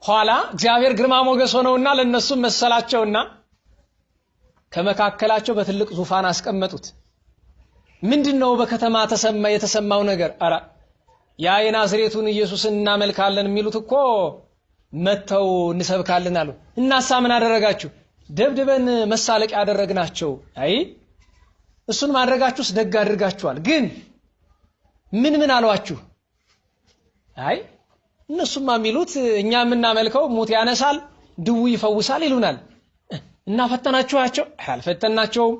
ኋላ እግዚአብሔር ግርማ ሞገስ ሆነውና ለነሱ መሰላቸውና ከመካከላቸው በትልቅ ዙፋን አስቀመጡት። ምንድነው በከተማ የተሰማው ነገር? አራ ያ የናዝሬቱን ኢየሱስን እናመልካለን የሚሉት እኮ መተው እንሰብካለን አሉ። እናሳ ምን አደረጋችሁ? ደብድበን መሳለቂያ ያደረግናቸው። አይ እሱን ማድረጋችሁስ ደግ አድርጋችኋል። ግን ምን አሏችሁ? አይ እነሱማ የሚሉት እኛ የምናመልከው ሙት ያነሳል፣ ድው ይፈውሳል ይሉናል። እና ፈተናችኋቸው? አልፈተናቸውም።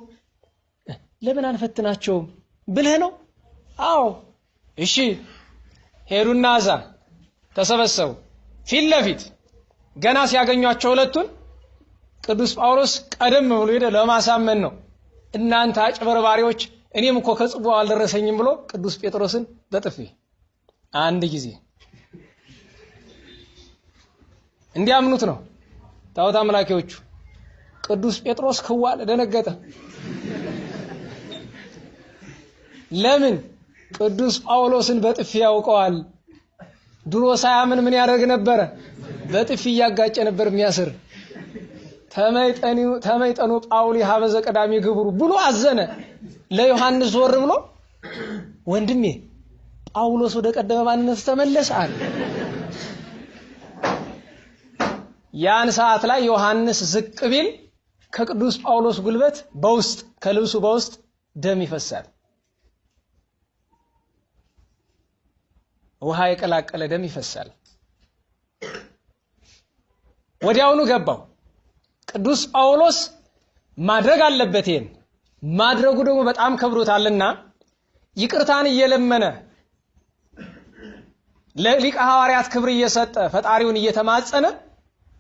ለምን አንፈትናቸውም ብለህ ነው? አዎ። እሺ ሄዱና እዛ ተሰበሰቡ። ፊት ለፊት ገና ሲያገኟቸው ሁለቱን ቅዱስ ጳውሎስ ቀደም ብሎ ሄደ ለማሳመን ነው። እናንተ አጭበርባሪዎች እኔም እኮ ከጽዋው አልደረሰኝም ብሎ ቅዱስ ጴጥሮስን በጥፊ አንድ ጊዜ እንዲያምኑት ነው ጣዖት አምላኪዎቹ። ቅዱስ ጴጥሮስ ከዋለ ደነገጠ። ለምን? ቅዱስ ጳውሎስን በጥፊ ያውቀዋል። ድሮ ሳያምን ምን ያደርግ ነበር? በጥፊ ያጋጨ ነበር የሚያስር። ተመይጠኑ ጳውሊ ሀበዘ ቀዳሚ ግብሩ ብሎ አዘነ። ለዮሐንስ ዞር ብሎ ወንድሜ ጳውሎስ ወደ ቀደመ ማንነት ተመለሰ አለ። ያን ሰዓት ላይ ዮሐንስ ዝቅ ቢል ከቅዱስ ጳውሎስ ጉልበት በውስጥ ከልብሱ በውስጥ ደም ይፈሳል። ውሃ የቀላቀለ ደም ይፈሳል። ወዲያውኑ ገባው። ቅዱስ ጳውሎስ ማድረግ አለበት። ይሄን ማድረጉ ደግሞ በጣም ከብሮታልና ይቅርታን እየለመነ ለሊቀ ሐዋርያት ክብር እየሰጠ ፈጣሪውን እየተማጸነ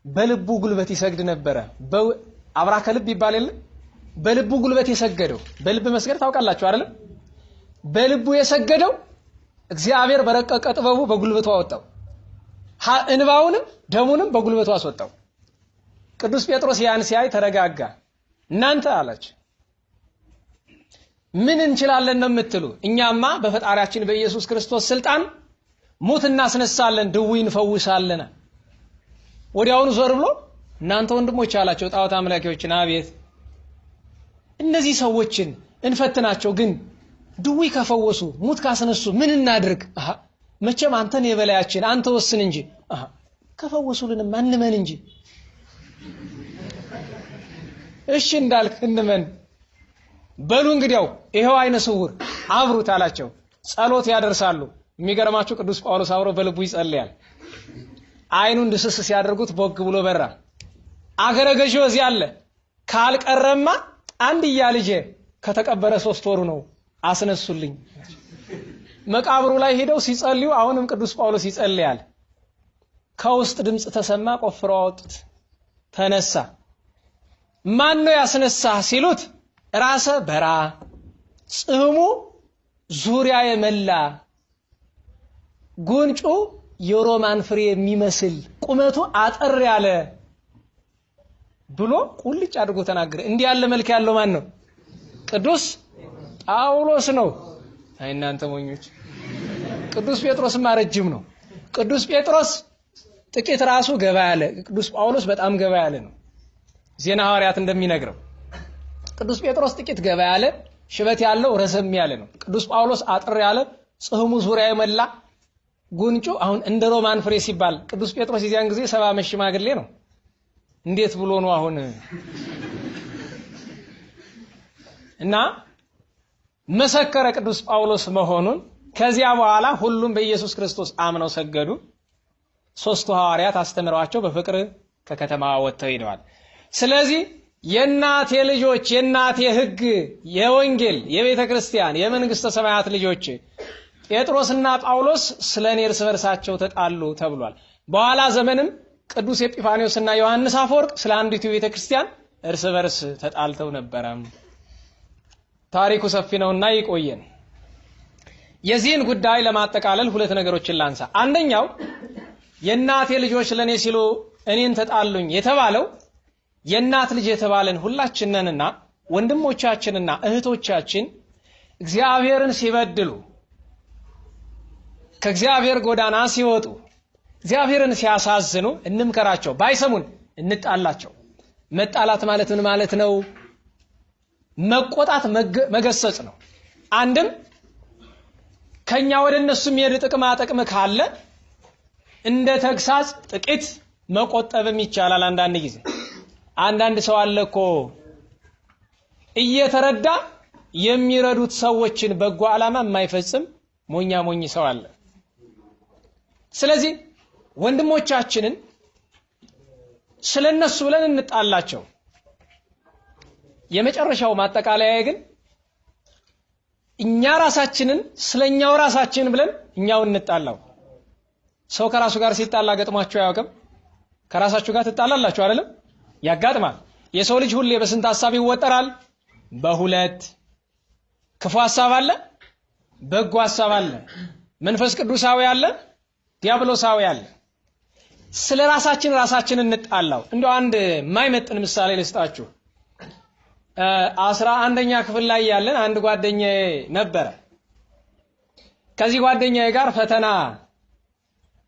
በልቡ ጉልበት ይሰግድ ነበረ። አብራከ ልብ ይባል የለ? በልቡ ጉልበት የሰገደው። በልብ መስገድ ታውቃላችሁ አይደል? በልቡ የሰገደው እግዚአብሔር በረቀቀ ጥበቡ በጉልበቱ አወጣው። እንባውንም ደሙንም በጉልበቱ አስወጣው። ቅዱስ ጴጥሮስ ያን ሲያይ ተረጋጋ። እናንተ አላችሁ ምን እንችላለን ነው የምትሉ? እኛማ በፈጣሪያችን በኢየሱስ ክርስቶስ ስልጣን ሙት እናስነሳለን፣ ድውይ እንፈውሳለን። ወዲያውኑ ዞር ብሎ እናንተ ወንድሞች አላቸው ጣዖት አምላኪዎችን፣ አቤት እነዚህ ሰዎችን እንፈትናቸው፣ ግን ድውይ ከፈወሱ ሙት ካስነሱ ምን እናድርግ? መቼም አንተን የበላያችን አንተ ወስን እንጂ ከፈወሱልን ማንመን እንጂ። እሺ እንዳልክ እንመን። በሉ እንግዲያው ይሄው አይነ ስውር አብሩት አላቸው። ጸሎት ያደርሳሉ። የሚገርማችሁ ቅዱስ ጳውሎስ አብሮ በልቡ ይጸልያል። አይኑን ድስስ ሲያደርጉት ቦግ ብሎ በራ። አገረ ገዢው እዚህ አለ። ካልቀረማ አንድያ ልጄ ከተቀበረ 3 ወሩ ነው አስነሱልኝ። መቃብሩ ላይ ሄደው ሲጸልዩ አሁንም ቅዱስ ጳውሎስ ይጸልያል። ከውስጥ ድምጽ ተሰማ። ቆፍረው አወጡት። ተነሳ። ማን ነው ያስነሳ ሲሉት ራሰ በራ፣ ጽህሙ ዙሪያ የመላ፣ ጉንጩ የሮማን ፍሬ የሚመስል፣ ቁመቱ አጠር ያለ ብሎ ቁልጭ አድርጎ ተናገረ። እንዲህ ያለ መልክ ያለው ማን ነው? ቅዱስ ጳውሎስ ነው። አይ እናንተ ሞኞች! ቅዱስ ጴጥሮስም ረጅም ነው። ቅዱስ ጴጥሮስ ጥቂት ራሱ ገባ ያለ፣ ቅዱስ ጳውሎስ በጣም ገባ ያለ ነው። ዜና ሐዋርያት እንደሚነግረው ቅዱስ ጴጥሮስ ጥቂት ገባ ያለ ሽበት ያለው ረዘም ያለ ነው። ቅዱስ ጳውሎስ አጥር ያለ ጽህሙ ዙሪያ የመላ ጉንጩ አሁን እንደ ሮማን ፍሬ ሲባል ቅዱስ ጴጥሮስ የዚያን ጊዜ 70 ዓመት ሽማግሌ ነው። እንዴት ብሎ ነው አሁን እና መሰከረ ቅዱስ ጳውሎስ መሆኑን። ከዚያ በኋላ ሁሉም በኢየሱስ ክርስቶስ አምነው ሰገዱ። ሶስቱ ሐዋርያት አስተምረዋቸው በፍቅር ከከተማ ወጥተው ሄደዋል። ስለዚህ የናቴ ልጆች፣ የናቴ ሕግ፣ የወንጌል፣ የቤተ ክርስቲያን፣ የመንግስተ ሰማያት ልጆች ጴጥሮስና ጳውሎስ ስለኔ እርስ በርሳቸው ተጣሉ ተብሏል። በኋላ ዘመንም ቅዱስ ኤጲፋኒዮስና ዮሐንስ አፈወርቅ ስለ አንዲቱ ቤተ ክርስቲያን እርስ በርስ ተጣልተው ነበረ። ታሪኩ ሰፊ ነውና ይቆየን። የዚህን ጉዳይ ለማጠቃለል ሁለት ነገሮችን ላንሳ። አንደኛው የናቴ ልጆች ለኔ ሲሉ እኔን ተጣሉኝ የተባለው የናት ልጅ የተባለን ሁላችንንና ወንድሞቻችንና እህቶቻችን እግዚአብሔርን ሲበድሉ ከእግዚአብሔር ጎዳና ሲወጡ እግዚአብሔርን ሲያሳዝኑ እንምከራቸው፣ ባይሰሙን እንጣላቸው። መጣላት ማለት ምን ማለት ነው? መቆጣት መገሰጽ ነው። አንድም ከኛ ወደ እነሱ የሚሄድ ጥቅም ካለ እንደ ተግሳጽ ጥቂት መቆጠብም ይቻላል። አንዳንድ ጊዜ አንዳንድ ሰው አለ እኮ እየተረዳ የሚረዱት ሰዎችን በጎ ዓላማ የማይፈጽም ሞኝ ሰው አለ። ስለዚህ ወንድሞቻችንን ስለነሱ ብለን እንጣላቸው። የመጨረሻው ማጠቃለያ ግን እኛ ራሳችንን ስለኛው ራሳችን ብለን እኛው እንጣላው። ሰው ከራሱ ጋር ሲጣላ ገጥሟችሁ አያውቅም? ከራሳችሁ ጋር ትጣላላችሁ አይደለም? ያጋጥማል። የሰው ልጅ ሁሌ በስንት ሐሳብ ይወጠራል? በሁለት። ክፉ ሐሳብ አለ፣ በጎ ሐሳብ አለ፣ መንፈስ ቅዱሳዊ አለ፣ ዲያብሎሳዊ አለ። ስለ ራሳችን እንጣላው። እንደው አንድ የማይመጥን ምሳሌ ልስጣችሁ። 11ኛ ክፍል ላይ ያለን አንድ ጓደኛዬ ነበረ። ከዚህ ጓደኛዬ ጋር ፈተና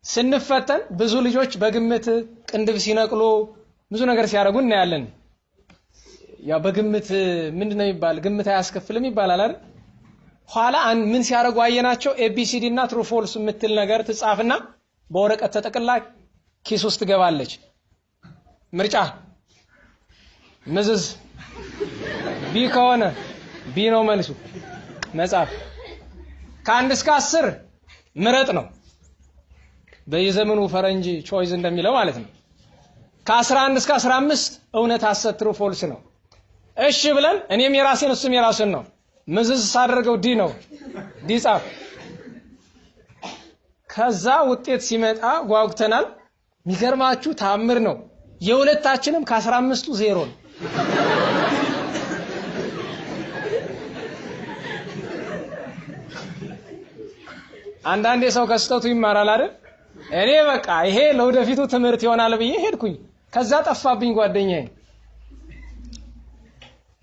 ስንፈተን ብዙ ልጆች በግምት ቅንድብ ሲነቅሉ ብዙ ነገር ሲያደርጉ እናያለን። ያ በግምት ምንድነው ይባል? ግምት አያስከፍልም ይባላል አይደል? ኋላ ምን ሲያደርጉ አየናቸው? ኤቢሲዲ እና ትሩ ፎልስ የምትል ነገር ትጻፍና በወረቀት ተጠቅላ ኪስ ውስጥ ገባለች። ምርጫ ምዝዝ ቢ ከሆነ ቢ ነው መልሱ። መጻፍ ከ1 እስከ 10 ምረጥ ነው። በየዘመኑ ፈረንጅ ቾይዝ እንደሚለው ማለት ነው። ከ11 እስከ 15 እውነት ሐሰት ትሩ ፎልስ ነው። እሺ ብለን እኔም የራሴን እሱም የራሱን ነው። ምዝዝ ሳደርገው ዲ ነው። ዲ ጻፍ። ከዛ ውጤት ሲመጣ ጓጉተናል። የሚገርማችሁ ታምር ነው። የሁለታችንም ከ15ቱ 0 ነው። አንዳንዴ ሰው ከስተቱ ይማራል አይደል? እኔ በቃ ይሄ ለወደፊቱ ትምህርት ይሆናል ብዬ ሄድኩኝ። ከዛ ጠፋብኝ ጓደኛዬ።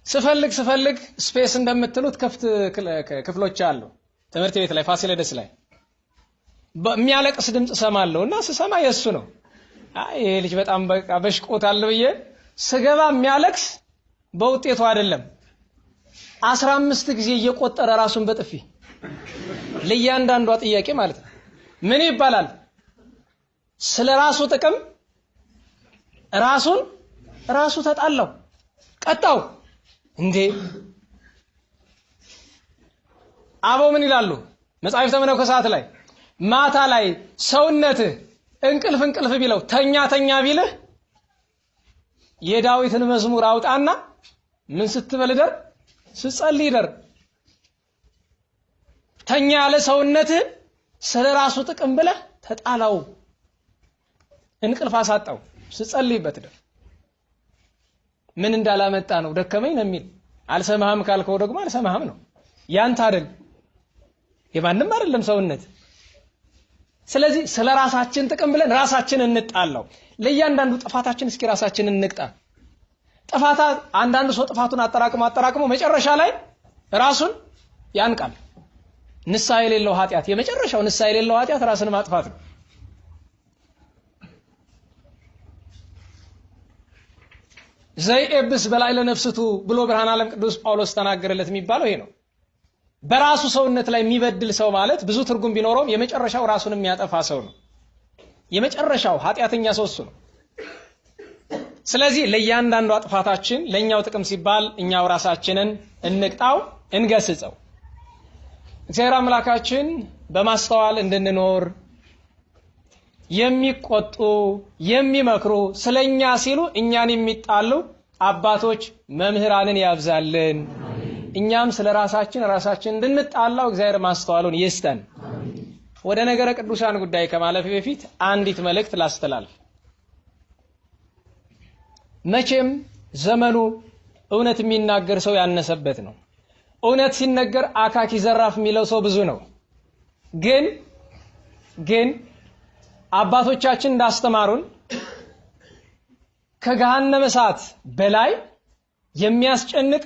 ስፈልግ ስፔስ እንደምትሉት ከፍት ክፍሎች አሉ ትምህርት ቤት ላይ ፋሲለደስ ላይ በሚያለቅስ ድምጽ ሰማለሁና ስሰማ የሱ ነው። ይሄ ልጅ በጣም በቃ በሽቆታል ብዬ ስገባ የሚያለቅስ በውጤቱ አይደለም 15 ጊዜ እየቆጠረ ራሱን በጥፊ ለእያንዳንዷ ጥያቄ ማለት ነው። ምን ይባላል? ስለ ራሱ ጥቅም ራሱ ተጣላው ቀጣው። እንዴ አበው ምን ይላሉ መጻሕፍተ መነኮሳት ላይ? ማታ ላይ ሰውነትህ እንቅልፍ ቢለው ተኛ ቢልህ የዳዊትን መዝሙር አውጣና ምን ስትበል ደር ስትጸልይ ደር። ተኛ ያለ ሰውነትህ ስለ ራሱ ጥቅም ብለህ ተጣላው፣ እንቅልፍ አሳጣው፣ ስትጸልይበት ደር። ምን እንዳላመጣ ነው ደከመኝ ነው የሚል። አልሰማህም ካልከው ደግሞ አልሰማህም ነው። ያንተ አይደል የማንም አይደለም ሰውነት። ስለዚህ ስለ ራሳችን ጥቅም ብለን ራሳችንን እንጣላው። ለእያንዳንዱ ጥፋታችን እስኪ ራሳችንን እንቅጣ። አንዳንዱ ሰው ጥፋቱን አጠራቅሞ መጨረሻ ላይ ራሱን ያንቃል። ንስሐ የሌለው ኃጢአት የመጨረሻው ንስሐ የሌለው ኃጢአት ራስን ማጥፋት ነው። ዘይኤብስ በላይ ለነፍስቱ ብሎ ብርሃነ ዓለም ቅዱስ ጳውሎስ ተናገረለት የሚባለው ይሄ ነው። በራሱ ሰውነት ላይ የሚበድል ሰው ማለት ብዙ ትርጉም ቢኖረውም የመጨረሻው ራሱን የሚያጠፋ ሰው ነው። የመጨረሻው ኃጢአተኛ ሰው እሱ ነው። ስለዚህ ለእያንዳንዱ ጥፋታችን ለኛው ጥቅም ሲባል እኛው ራሳችንን እንቅጣው፣ እንገስጸው። እግዚአብሔር አምላካችን በማስተዋል እንድንኖር የሚቆጡ የሚመክሩ ስለኛ ሲሉ እኛን የሚጣሉ አባቶች መምህራንን ያብዛልን። እኛም ስለ ራሳችን እንድንጣላው እግዚአብሔር ማስተዋሉን ይስጠን። ወደ ነገረ ቅዱሳን ጉዳይ ከማለፍ በፊት አንዲት መልእክት ላስተላልፍ። መቼም ዘመኑ እውነት የሚናገር ሰው ያነሰበት ነው። እውነት ሲነገር አካኪ ዘራፍ የሚለው ሰው ብዙ ነው። ግን አባቶቻችን እንዳስተማሩን ከገሃነመ እሳት በላይ የሚያስጨንቅ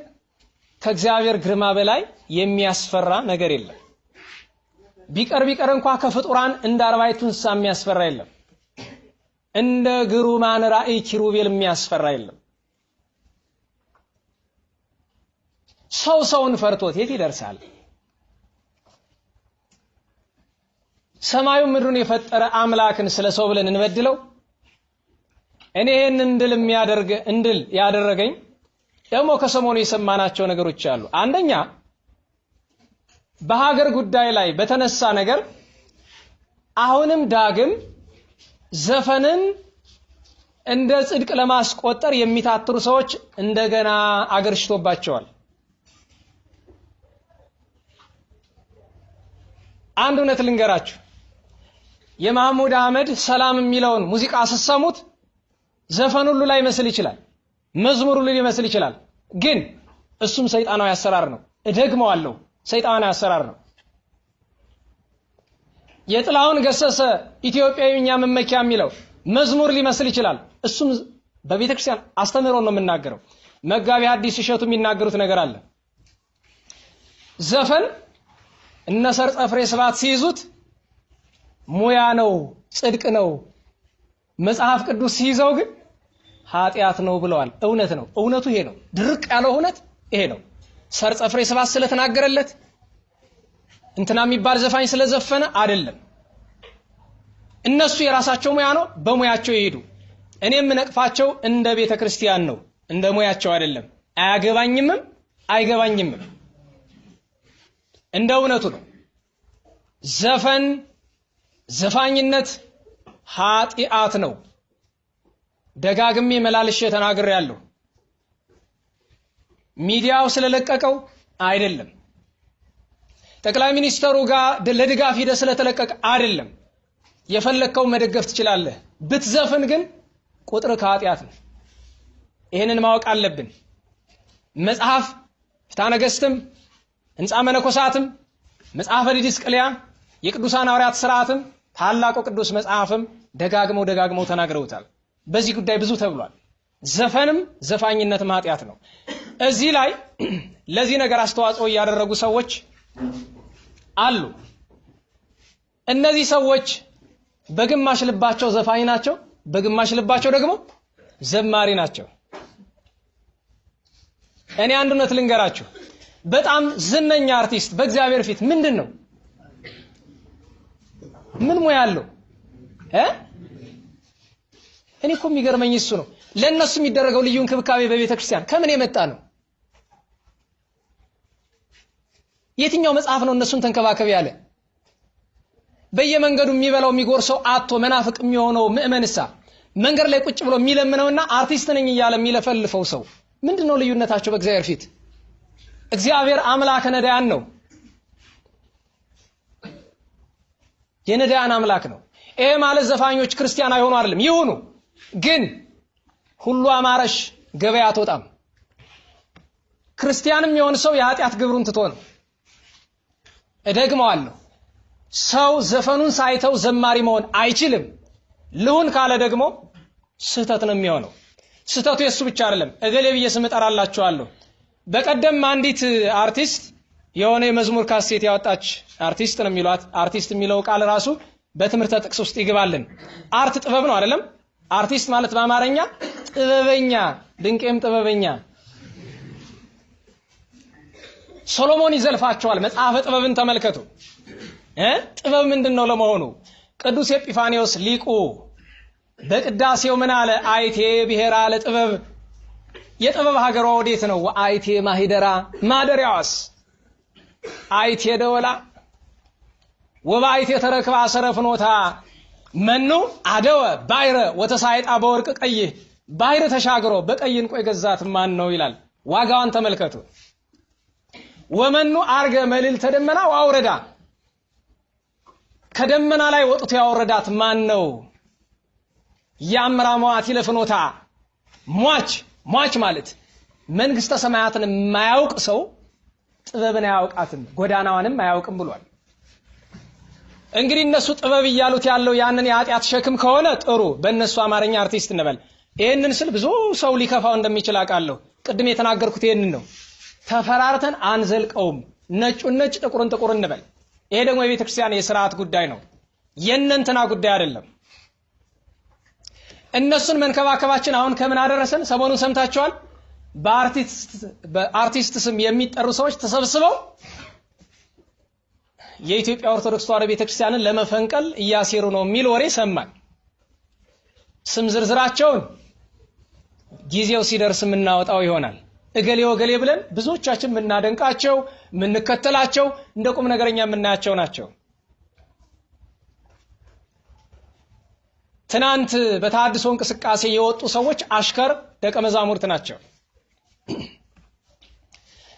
ከእግዚአብሔር ግርማ በላይ የሚያስፈራ ነገር የለም። ቢቀር እንኳን ከፍጡራን እንደ አርባዕቱ እንስሳ የሚያስፈራ የለም። እንደ ግሩማን ራእይ ኪሩቤል የሚያስፈራ የለም። ሰውን ፈርቶት የት ይደርሳል? ሰማዩን ምድሩን የፈጠረ አምላክን ስለ ሰው ብለን እንበድለው? እኔ ይሄን እንድል ያደረገኝ ደግሞ ከሰሞኑ የሰማናቸው ነገሮች አሉ። አንደኛ በሀገር ጉዳይ ላይ በተነሳ ነገር አሁንም ዳግም ዘፈንን እንደ ጽድቅ ለማስቆጠር የሚታትሩ ሰዎች እንደገና አገርሽቶባቸዋል። አንድ እውነት ልንገራችሁ። የመሐሙድ አህመድ ሰላም የሚለውን ሙዚቃ አሰሰሙት ዘፈን ሁሉ ላይ መስል ይችላል፣ መዝሙር ሁሉ ሊመስል ይችላል። ግን እሱም ሰይጣናዊ አሰራር ነው። እደግመዋለሁ፣ ሰይጣናዊ አሰራር ነው። የጥላሁን ገሰሰ ኢትዮጵያዊኛ መመኪያ የሚለው መዝሙር ሊመስል ይችላል። እሱም በቤተክርስቲያን አስተምህሮ ነው የምናገረው። መጋቢ ሐዲስ እሸቱ የሚናገሩት ነገር አለ። ዘፈን እነ ሰርጸ ፍሬ ስብሐት ሲይዙት ሙያ ነው፣ ጽድቅ ነው። መጽሐፍ ቅዱስ ሲይዘው ግን ኃጢአት ነው ብለዋል። እውነት ነው። እውነቱ ይሄ ነው። ድርቅ ያለው እውነት ይሄ ነው። ሰርጸ ፍሬ ስብሐት ስለተናገረለት እንትና የሚባል ዘፋኝ ስለዘፈነ አይደለም። እነሱ የራሳቸው ሙያ ነው፣ በሙያቸው ይሄዱ። እኔም ነቅፋቸው እንደ ቤተክርስቲያን ነው፣ እንደ ሙያቸው አይደለም። አያገባኝም፣ አይገባኝም። እንደ እውነቱ ነው። ዘፋኝነት ኃጢአት ነው። ደጋግሜ መላልሼ ተናግሬያለሁ። ሚዲያው ስለለቀቀው አይደለም። ጠቅላይ ሚኒስተሩ ጋር ለድጋፍ ሂደ ስለተለቀቀ አይደለም። የፈለከው መደገፍ ትችላለህ። ብትዘፍን ግን ቁጥር ከኃጢአት ነው። ይሄንን ማወቅ አለብን። መጽሐፍ ፍትሐ ነገሥትም ሕንጻ መነኮሳትም መጽሐፈ ዲድስቅልያ የቅዱሳን ሐዋርያት ሥርዓትም ታላቁ ቅዱስ መጽሐፍም ደጋግመው ተናግረውታል። በዚህ ጉዳይ ብዙ ተብሏል። ዘፈንም ዘፋኝነትም ኃጢአት ነው። እዚህ ላይ ለዚህ ነገር አስተዋጽኦ ያደረጉ ሰዎች አሉ። እነዚህ ሰዎች በግማሽ ልባቸው ዘፋኝ ናቸው፣ በግማሽ ልባቸው ደግሞ ዘማሪ ናቸው። እኔ አንድ እውነት ልንገራችሁ። በጣም ዝነኛ አርቲስት በእግዚአብሔር ፊት ምንድነው? ምን ሙያ አለው? እኔ እኮ የሚገርመኝ እሱ ነው። ለነሱ የሚደረገው ልዩ እንክብካቤ በቤተክርስቲያን ከምን የመጣ ነው? የትኛው መጽሐፍ ነው እነሱን ተንከባከብ ያለ? በየመንገዱ የሚበላው የሚጎርሰው አጥቶ መናፍቅ የሚሆነው ምእመንሳ መንገድ ላይ ቁጭ ብሎ የሚለምነውና አርቲስት ነኝ እያለ የሚለፈልፈው ሰው ምንድነው ልዩነታቸው በእግዚአብሔር ፊት? እግዚአብሔር አምላከ ነዳያን ነው። የነዳያን አምላክ ነው። ይሄ ማለት ዘፋኞች ክርስቲያን አይሆኑ አይደለም፣ ይሁኑ። ግን ሁሉ አማረሽ ገበያ አትወጣም። ክርስቲያንም የሆነ ሰው የኃጢአት ግብሩን ትቶ ነው። እደግመዋለሁ፣ ሰው ዘፈኑን ሳይተው ዘማሪ መሆን አይችልም። ልሁን ካለ ደግሞ ስህተት ነው የሚሆነው። ስህተቱ የሱ ብቻ አይደለም። እገሌ ብዬ ስም እጠራላችኋለሁ። በቀደም አንዲት አርቲስት የሆነ የመዝሙር ካሴት ያወጣች አርቲስት ነው የሚሏት። አርቲስት የሚለው ቃል ራሱ በትምህርተ ጥቅስ ውስጥ ይገባልን። አርት ጥበብ ነው አይደለም? አርቲስት ማለት በአማርኛ ጥበበኛ፣ ድንቄም ጥበበኛ። ሶሎሞን ይዘልፋቸዋል። መጽሐፈ ጥበብን ተመልከቱ። ጥበብ ምንድነው ለመሆኑ? ቅዱስ ኤጲፋኒዮስ ሊቁ በቅዳሴው ምን አለ? አይቴ ብሔራ ለጥበብ፣ የጥበብ ሀገሯ ወዴት ነው? አይቴ ማሂደራ፣ ማደሪያዋስ አይቴ ደወላ ወባይቴ ተረክባ ሰረፍኖታ መኑ አደወ ባይረ ወተሳይጣ በወርቅ ቀይ፣ ባይረ ተሻግሮ በቀይ ዕንቁ የገዛት ማን ነው ይላል። ዋጋዋን ተመልከቱ። ወመኑ አርገ መልዕልተ ደመና ወአውረዳ፣ ከደመና ላይ ወጥቶ ያወረዳት ማን ነው? ያምራ መዋቲ ለፍኖታ፣ ሟች ማለት መንግስተ ሰማያትን የማያውቅ ሰው ጥበብን አያውቃትም ጎዳናዋንም አያውቅም ብሏል። እንግዲህ እነሱ ጥበብ እያሉት ያለው ያንን የኃጢአት ሸክም ከሆነ ጥሩ፣ በእነሱ አማርኛ አርቲስት እንበል። ይሄንን ስል ብዙ ሰው ሊከፋው እንደሚችል አውቃለሁ። ቅድም የተናገርኩት ይሄንን ነው። ተፈራርተን አንዘልቀውም። ነጩን ነጭ ጥቁርን ጥቁር እንበል። ይሄ ደግሞ የቤተ ክርስቲያን የሥርዓት ጉዳይ ነው፣ የእነንትና ጉዳይ አይደለም። እነሱን መንከባከባችን አሁን ከምን አደረሰን? ሰሞኑን ሰምታችኋል። በአርቲስት ስም የሚጠሩ ሰዎች ተሰብስበው የኢትዮጵያ ኦርቶዶክስ ተዋሕዶ ቤተክርስቲያንን ለመፈንቀል እያሴሩ ነው የሚል ወሬ ሰማን። ስም ዝርዝራቸውን ጊዜው ሲደርስ የምናወጣው ይሆናል። እገሌ ወገሌ ብለን ብዙዎቻችን የምናደንቃቸው የምንከተላቸው እንደ ቁም ነገረኛ የምናያቸው ናቸው። ትናንት በተሐድሶ እንቅስቃሴ የወጡ ሰዎች አሽከር ደቀ መዛሙርት ናቸው።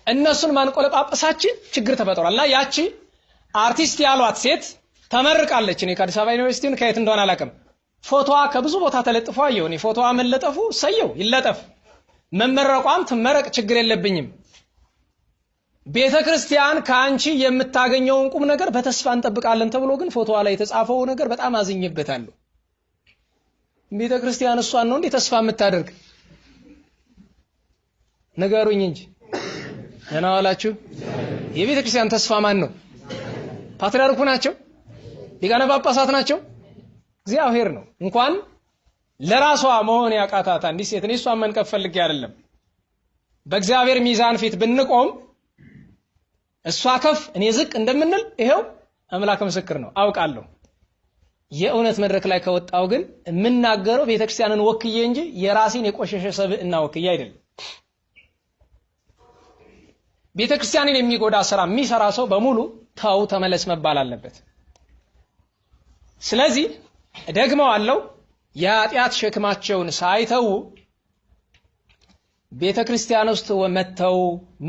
እነሱን ማንቆለጳጳሳችን ችግር ተፈጥሯልና ያቺ አርቲስት ያሏት ሴት ተመርቃለች። እኔ ከአዲስ አበባ ዩኒቨርሲቲውን ከየት እንደሆነ አላውቅም። ፎቶዋ ከብዙ ቦታ ተለጥፎ አየሁ። እኔ ፎቶዋ መለጠፉ ሰየው ይለጠፍ፣ መመረቋም ትመረቅ፣ ችግር የለብኝም። ቤተክርስቲያን ከአንቺ የምታገኘውን ቁም ነገር በተስፋ እንጠብቃለን ተብሎ ግን ፎቶዋ ላይ የተጻፈው ነገር በጣም አዝኝበታለሁ። ቤተክርስቲያን እሷን ነው እንዴ ተስፋ የምታደርግ? ነገሩኝ እንጂ ደህና ዋላችሁ። የቤተክርስቲያን ተስፋ ማን ነው? ፓትርያርኩ ናቸው? ሊቃነ ጳጳሳት ናቸው? እግዚአብሔር ነው። እንኳን ለራሷ መሆን ያቃታታ እንዲህ ሴት እኔ እሷን መንቀፍ ፈልጌ አይደለም። በእግዚአብሔር ሚዛን ፊት ብንቆም እሷ ከፍ እኔ ዝቅ እንደምንል ይሄው አምላክ ምስክር ነው፣ አውቃለሁ። የእውነት መድረክ ላይ ከወጣው ግን የምናገረው ቤተክርስቲያንን ወክዬ እንጂ የራሴን የቆሸሸ ሰብዕና ወክዬ አይደለም። ቤተክርስቲያንን የሚጎዳ ስራ የሚሰራ ሰው በሙሉ ታው ተመለስ መባል አለበት። ስለዚህ ደግሞ አለው የኃጢአት ሸክማቸውን ሳይተው ቤተክርስቲያን ውስጥ መተው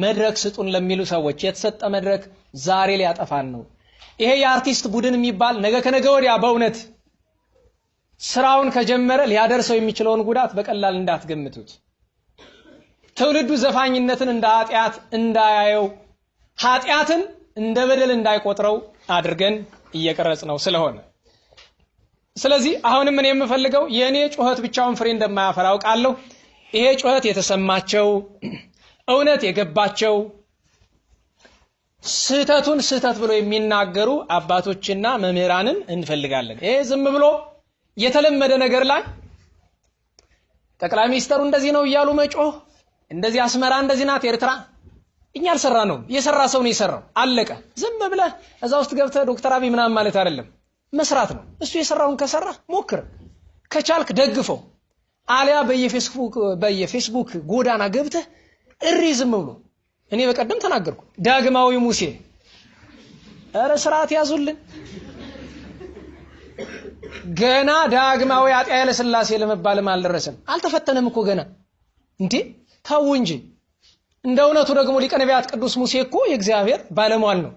መድረክ ስጡን ለሚሉ ሰዎች የተሰጠ መድረክ ዛሬ ሊያጠፋን ነው። ይሄ የአርቲስት ቡድን የሚባል ነገ ከነገ ወዲያ በእውነት ስራውን ከጀመረ ሊያደርሰው የሚችለውን ጉዳት በቀላል እንዳትገምቱት። ትውልዱ ዘፋኝነትን እንደ ኃጢአት እንዳያየው፣ ኃጢአትን እንደ በደል እንዳይቆጥረው አድርገን እየቀረጽ ነው ስለሆነ ስለዚህ አሁንም ምን የምፈልገው የኔ ጩኸት ብቻውን ፍሬ እንደማያፈራ አውቃለሁ። ይሄ ጩኸት የተሰማቸው እውነት የገባቸው ስህተቱን ስህተት ብሎ የሚናገሩ አባቶችና መምህራንን እንፈልጋለን። ይሄ ዝም ብሎ የተለመደ ነገር ላይ ጠቅላይ ሚኒስትሩ እንደዚህ ነው እያሉ መጮህ፣ እንደዚህ አስመራ እንደዚህ ናት ኤርትራ፣ እኛ አልሰራ ነው የሰራ ሰው ነው የሰራው፣ አለቀ። ዝም ብለህ እዛ ውስጥ ገብተህ ዶክተር አብይ ምናምን ማለት አይደለም፣ መስራት ነው። እሱ የሰራውን ከሰራ ሞክር፣ ከቻልክ ደግፈው። አሊያ በየፌስቡክ ጎዳና ገብተህ እሪ ዝም ብሎ እኔ በቀደም ተናገርኩ። ዳግማዊ ሙሴ ኧረ ስርዓት ያዙልን። ገና ዳግማዊ አጤ ኃይለ ሥላሴ ለመባልም አልደረሰም፣ አልተፈተነም እኮ ገና። እንዴ ታው እንጂ እንደ እውነቱ ደግሞ ሊቀ ነቢያት ቅዱስ ሙሴ እኮ የእግዚአብሔር ባለሟል ነው።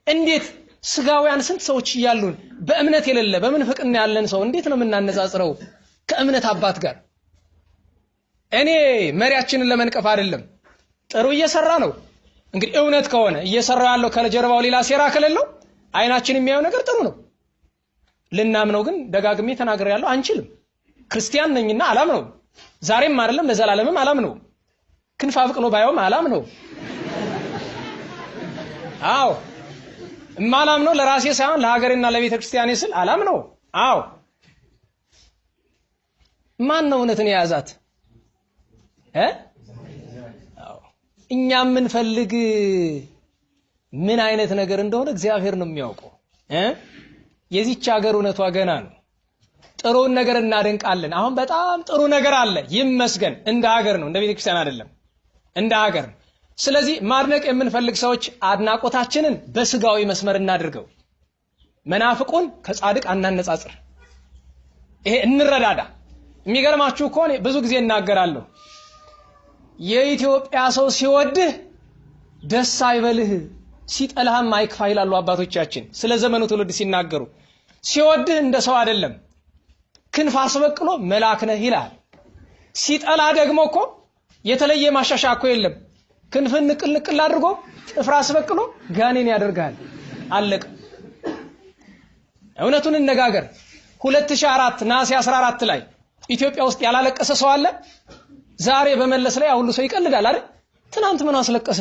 እንዴት ስጋውያን ስንት ሰዎች እያሉን በእምነት የሌለ በመንፈቅና ያለን ሰው እንዴት ነው የምናነጻጽረው ከእምነት አባት ጋር? እኔ መሪያችንን ለመንቀፍ አይደለም፣ ጥሩ እየሰራ ነው። እንግዲህ እውነት ከሆነ እየሰራው ያለው ከጀርባው ሌላ ሴራ ከሌለው አይናችን የሚያየው ነገር ጥሩ ነው። ልናምነው ግን ደጋግሜ ተናግሬያለሁ፣ አንችልም። ክርስቲያን ነኝና አላምነው። ዛሬም አይደለም ለዘላለምም አላምነው። ክንፍ አብቅሎ ባየውም አላምነው። አዎ እማላምነው ለራሴ ሳይሆን ለሀገሬና ለቤተ ክርስቲያኔ ስል አላምነው። አዎ ማን ነው እውነትን የያዛት? አዎ እኛ የምንፈልግ ምን አይነት ነገር እንደሆነ እግዚአብሔር ነው የሚያውቀው። የዚች ሀገር እውነቷ ገና ነው። ጥሩን ነገር እናደንቃለን። አሁን በጣም ጥሩ ነገር አለ ይመስገን። እንደ ሀገር ነው፣ እንደ ቤተ ክርስቲያን አይደለም፣ እንደ ሀገር። ስለዚህ ማድነቅ የምንፈልግ ሰዎች አድናቆታችንን በስጋዊ መስመር እናድርገው። መናፍቁን ከጻድቅ አናነጻጽር። ይሄ እንረዳዳ። የሚገርማችሁ እኮ ብዙ ጊዜ እናገራለሁ። የኢትዮጵያ ሰው ሲወድህ ደስ አይበልህ ሲጠላህም አይክፋ ይላሉ አባቶቻችን ስለ ዘመኑ ትውልድ ሲናገሩ። ሲወድህ እንደ ሰው አይደለም ክንፍ አስበቅሎ መልአክ ነህ ይላል። ሲጠላ ደግሞ እኮ የተለየ ማሻሻ እኮ የለም። ክንፍን ንቅል ንቅል አድርጎ ጥፍር አስበቅሎ ጋኔን ያደርጋል። አለቀ። እውነቱን እንነጋገር። 2004 ነሐሴ 14 ላይ ኢትዮጵያ ውስጥ ያላለቀሰ ሰው አለ? ዛሬ በመለስ ላይ ሁሉ ሰው ይቀልዳል አይደል? ትናንት ምን አስለቀሰ?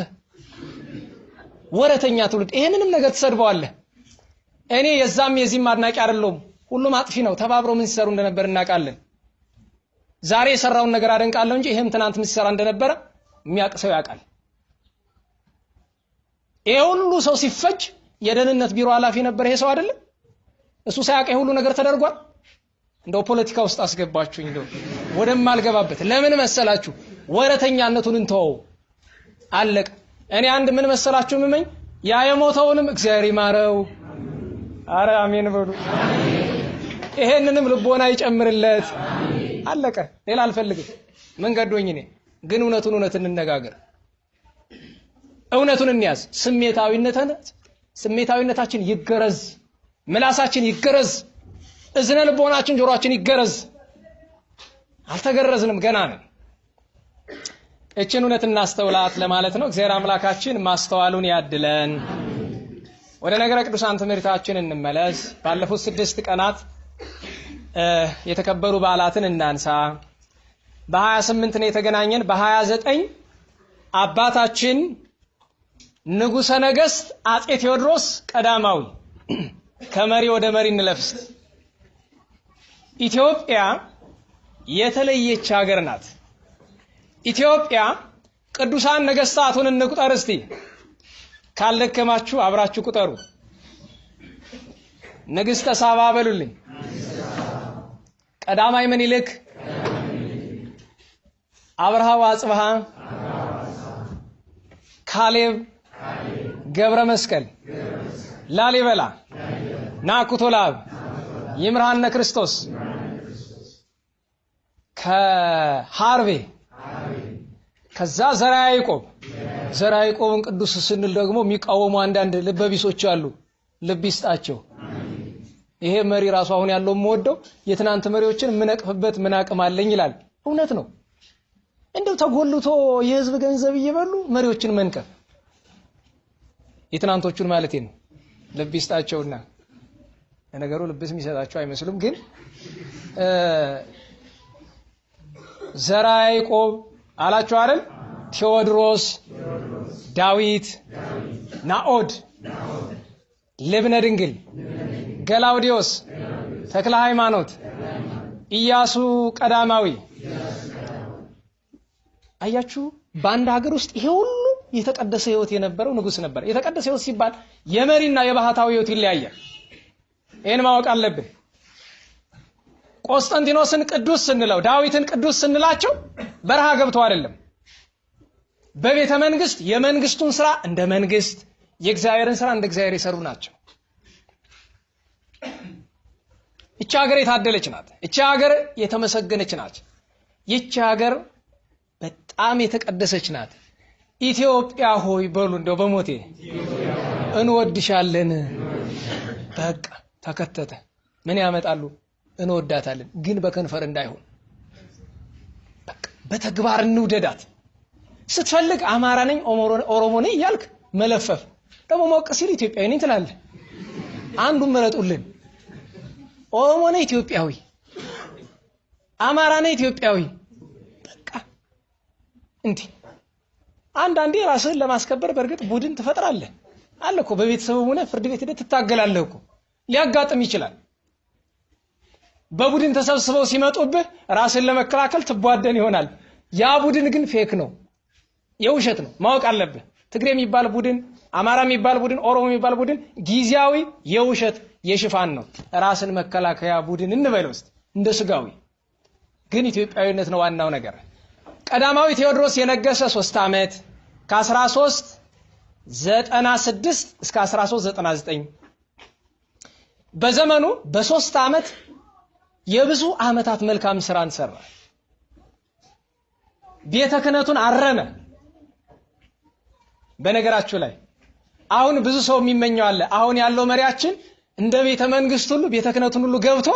ወረተኛ ትውልድ። ይሄንንም ነገር ተሰድበዋለህ። እኔ የዛም የዚህም አድናቂ አይደለሁም። ሁሉም አጥፊ ነው። ተባብረው ምን ሲሰሩ እንደነበር እናውቃለን። ዛሬ የሰራውን ነገር አደንቃለሁ እንጂ ይሄም ትናንት ምን ሲሰራ እንደነበረ የሚያውቅ ሰው ያውቃል። ይሄ ሁሉ ሰው ሲፈጅ የደህንነት ቢሮ ኃላፊ ነበር ይሄ ሰው አይደለም? እሱ ሳያውቅ ሁሉ ነገር ተደርጓል። እንደው ፖለቲካ ውስጥ አስገባችሁኝ። እንደው ወደማልገባበት ለምን መሰላችሁ? ወረተኛነቱን እንተው። አለቀ። እኔ አንድ ምን መሰላችሁ ምመኝ ያ የሞተውንም እግዚአብሔር ይማረው። አረ አሜን በሉ። ይሄንንም ልቦና ይጨምርለት። አለቀ። ሌላ አልፈልግም። መንገዶኝ እኔ ግን እውነቱን እንነጋገር። እውነቱን እንያዝ። ስሜታዊነታችን ይገረዝ። ምላሳችን ይገረዝ። እዝነ ልቦናችን ጆሮአችን ይገረዝ። አልተገረዝንም፣ ገና ነን። እችን እውነት እናስተውላት ለማለት ነው። እግዚአብሔር አምላካችን ማስተዋሉን ያድለን። ወደ ነገረ ቅዱሳን ትምህርታችን እንመለስ። ባለፉት 6 ቀናት የተከበሩ በዓላትን እናንሳ። በ28 ነው የተገናኘን። በ29 አባታችን ንጉሠ ነገሥት አጼ ቴዎድሮስ ቀዳማዊ ከመሪ ወደ መሪ እንለፍስት። ኢትዮጵያ የተለየች ሀገር ናት። ኢትዮጵያ ቅዱሳን ነገሥታቱን እንቁጠር እስቲ። ካልደከማችሁ አብራችሁ ቁጠሩ። ንግሥተ ሳባ በሉልኝ። ቀዳማዊ ምኒልክ፣ አብርሃ ወአጽብሃ፣ ካሌብ፣ ገብረ መስቀል፣ ላሊበላ፣ ናኩቶ ለአብ፣ ይምርሃነ ክርስቶስ፣ ከሐርቤ፣ ከዛ ዘርዓ ያዕቆብ። ዘርዓ ያዕቆብን ቅዱስ ስንል ደግሞ የሚቃወሙ አንዳንድ ልበቢሶች አሉ። ልብ ይስጣቸው። ይሄ መሪ ራሱ አሁን ያለው የምወደው የትናንት መሪዎችን ምነቅፍበት ምን አቅም አለኝ ይላል። እውነት ነው። እንደው ተጎልቶ የህዝብ ገንዘብ እየበሉ መሪዎችን መንቀፍ የትናንቶቹን ማለት ነው። ልብ ይስጣቸውና ለነገሩ ልብስ የሚሰጣቸው አይመስሉም። ግን ዘርዓ ያዕቆብ አላችሁ አይደል? ቴዎድሮስ፣ ዳዊት፣ ናኦድ፣ ልብነ ድንግል፣ ገላውዲዮስ፣ ተክለ ሃይማኖት፣ ኢያሱ ቀዳማዊ። አያችሁ በአንድ ሀገር ውስጥ ይሄ ሁሉ የተቀደሰ ህይወት የነበረው ንጉስ ነበር። የተቀደሰ ህይወት ሲባል የመሪና የባህታዊ ህይወት ይለያያል። ይሄን ማወቅ አለብን። ቆስጠንጢኖስን ቅዱስ ስንለው ዳዊትን ቅዱስ ስንላቸው በረሃ ገብተው አይደለም። በቤተ መንግስት የመንግስቱን ስራ እንደ መንግስት፣ የእግዚአብሔርን ስራ እንደ እግዚአብሔር የሰሩ ናቸው። እቺ ሀገር የታደለች ናት። እቺ ሀገር የተመሰገነች ናት። ይቺ ሀገር በጣም የተቀደሰች ናት። ኢትዮጵያ ሆይ በሉ እንደው በሞቴ እንወድሻለን። በቃ ተከተተ። ምን ያመጣሉ? እንወዳታለን፣ ግን በከንፈር እንዳይሆን በቃ በተግባር እንውደዳት። ስትፈልግ አማራ ነኝ ኦሮሞ ነኝ ያልክ መለፈፍ፣ ደግሞ ሞቅ ሲል ኢትዮጵያዊ ነኝ ትላለህ። አንዱን መረጡልን። ኦሮሞ ነኝ ኢትዮጵያዊ፣ አማራ ነኝ ኢትዮጵያዊ። በቃ እንዴ አንዳንዴ ራስህን ለማስከበር በእርግጥ ቡድን ትፈጥራለህ። አለኮ በቤተሰቡ ሆነ ፍርድ ቤት ሄደህ ትታገላለህ እኮ ሊያጋጥም ይችላል። በቡድን ተሰብስበው ሲመጡብህ ራስን ለመከላከል ትቧደን ይሆናል። ያ ቡድን ግን ፌክ ነው፣ የውሸት ነው። ማወቅ አለብህ። ትግሬ የሚባል ቡድን፣ አማራ የሚባል ቡድን፣ ኦሮሞ የሚባል ቡድን ጊዜያዊ የውሸት የሽፋን ነው። ራስን መከላከያ ቡድን እንበለው እስቲ እንደ ስጋዊ። ግን ኢትዮጵያዊነት ነው ዋናው ነገር። ቀዳማዊ ቴዎድሮስ የነገሰ 3 ዓመት ከ1396 እስከ 1399 በዘመኑ በ3 ዓመት የብዙ ዓመታት መልካም ስራን ሰራ። ቤተ ክህነቱን አረመ። በነገራችሁ ላይ አሁን ብዙ ሰው የሚመኘው አለ። አሁን ያለው መሪያችን እንደ ቤተ መንግስት ሁሉ ቤተ ክህነቱን ሁሉ ገብቶ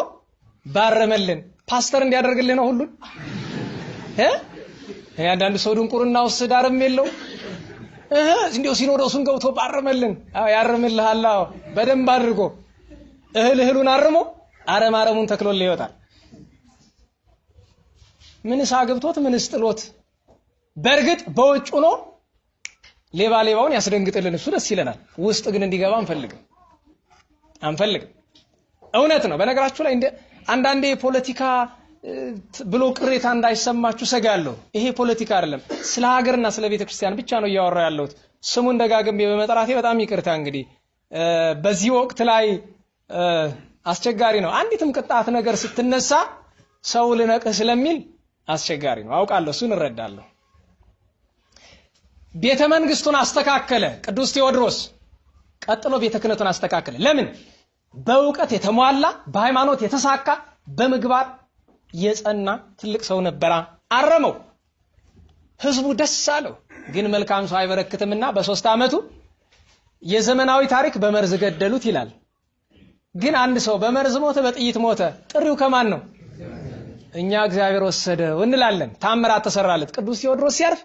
ባረመልን ፓስተር እንዲያደርግልን ነው ሁሉ አንዳንድ ሰው ድንቁርና ውስጥ ዳርም የለው እንዴው ሲኖዶሱን ገብቶ ባረመልን። ያርምልሃል በደንብ አድርጎ እህሉን አርሞ አረሙን ተክሎል ይወጣል። ምንስ አግብቶት ምንስ ጥሎት። በርግጥ በውጭ ሆኖ ሌባውን ያስደንግጥልን እሱ ደስ ይለናል። ውስጥ ግን እንዲገባ አንፈልግም። እውነት ነው። በነገራችሁ ላይ አንዳንዴ ፖለቲካ ብሎ ቅሬታ እንዳይሰማችሁ ሰጋለሁ። ይሄ ፖለቲካ አይደለም፣ ስለ ሀገርና ስለ ቤተክርስቲያን ብቻ ነው እያወራው ያለሁት። ስሙን ደጋግሜ በመጥራቴ በጣም ይቅርታ። እንግዲህ በዚህ ወቅት ላይ አስቸጋሪ ነው። አንዲትም ቅጣት ነገር ስትነሳ ሰው ልነቅህ ስለሚል አስቸጋሪ ነው። አውቃለሁ፣ እሱን እረዳለሁ። ቤተ መንግስቱን አስተካከለ ቅዱስ ቴዎድሮስ። ቀጥሎ ቤተ ክህነቱን አስተካከለ። ለምን? በእውቀት የተሟላ በሃይማኖት የተሳካ በምግባር የጸና ትልቅ ሰው ነበራ። አረመው። ህዝቡ ደስ አለው። ግን መልካም ሰው አይበረክትምና በ3 ዓመቱ የዘመናዊ ታሪክ በመርዝ ገደሉት ይላል። ግን አንድ ሰው በመርዝ ሞተ፣ በጥይት ሞተ። ጥሪው ከማን ነው? እኛ እግዚአብሔር ወሰደው እንላለን። ታምራት ተሰራለት። ቅዱስ ቴዎድሮስ ሲያርፍ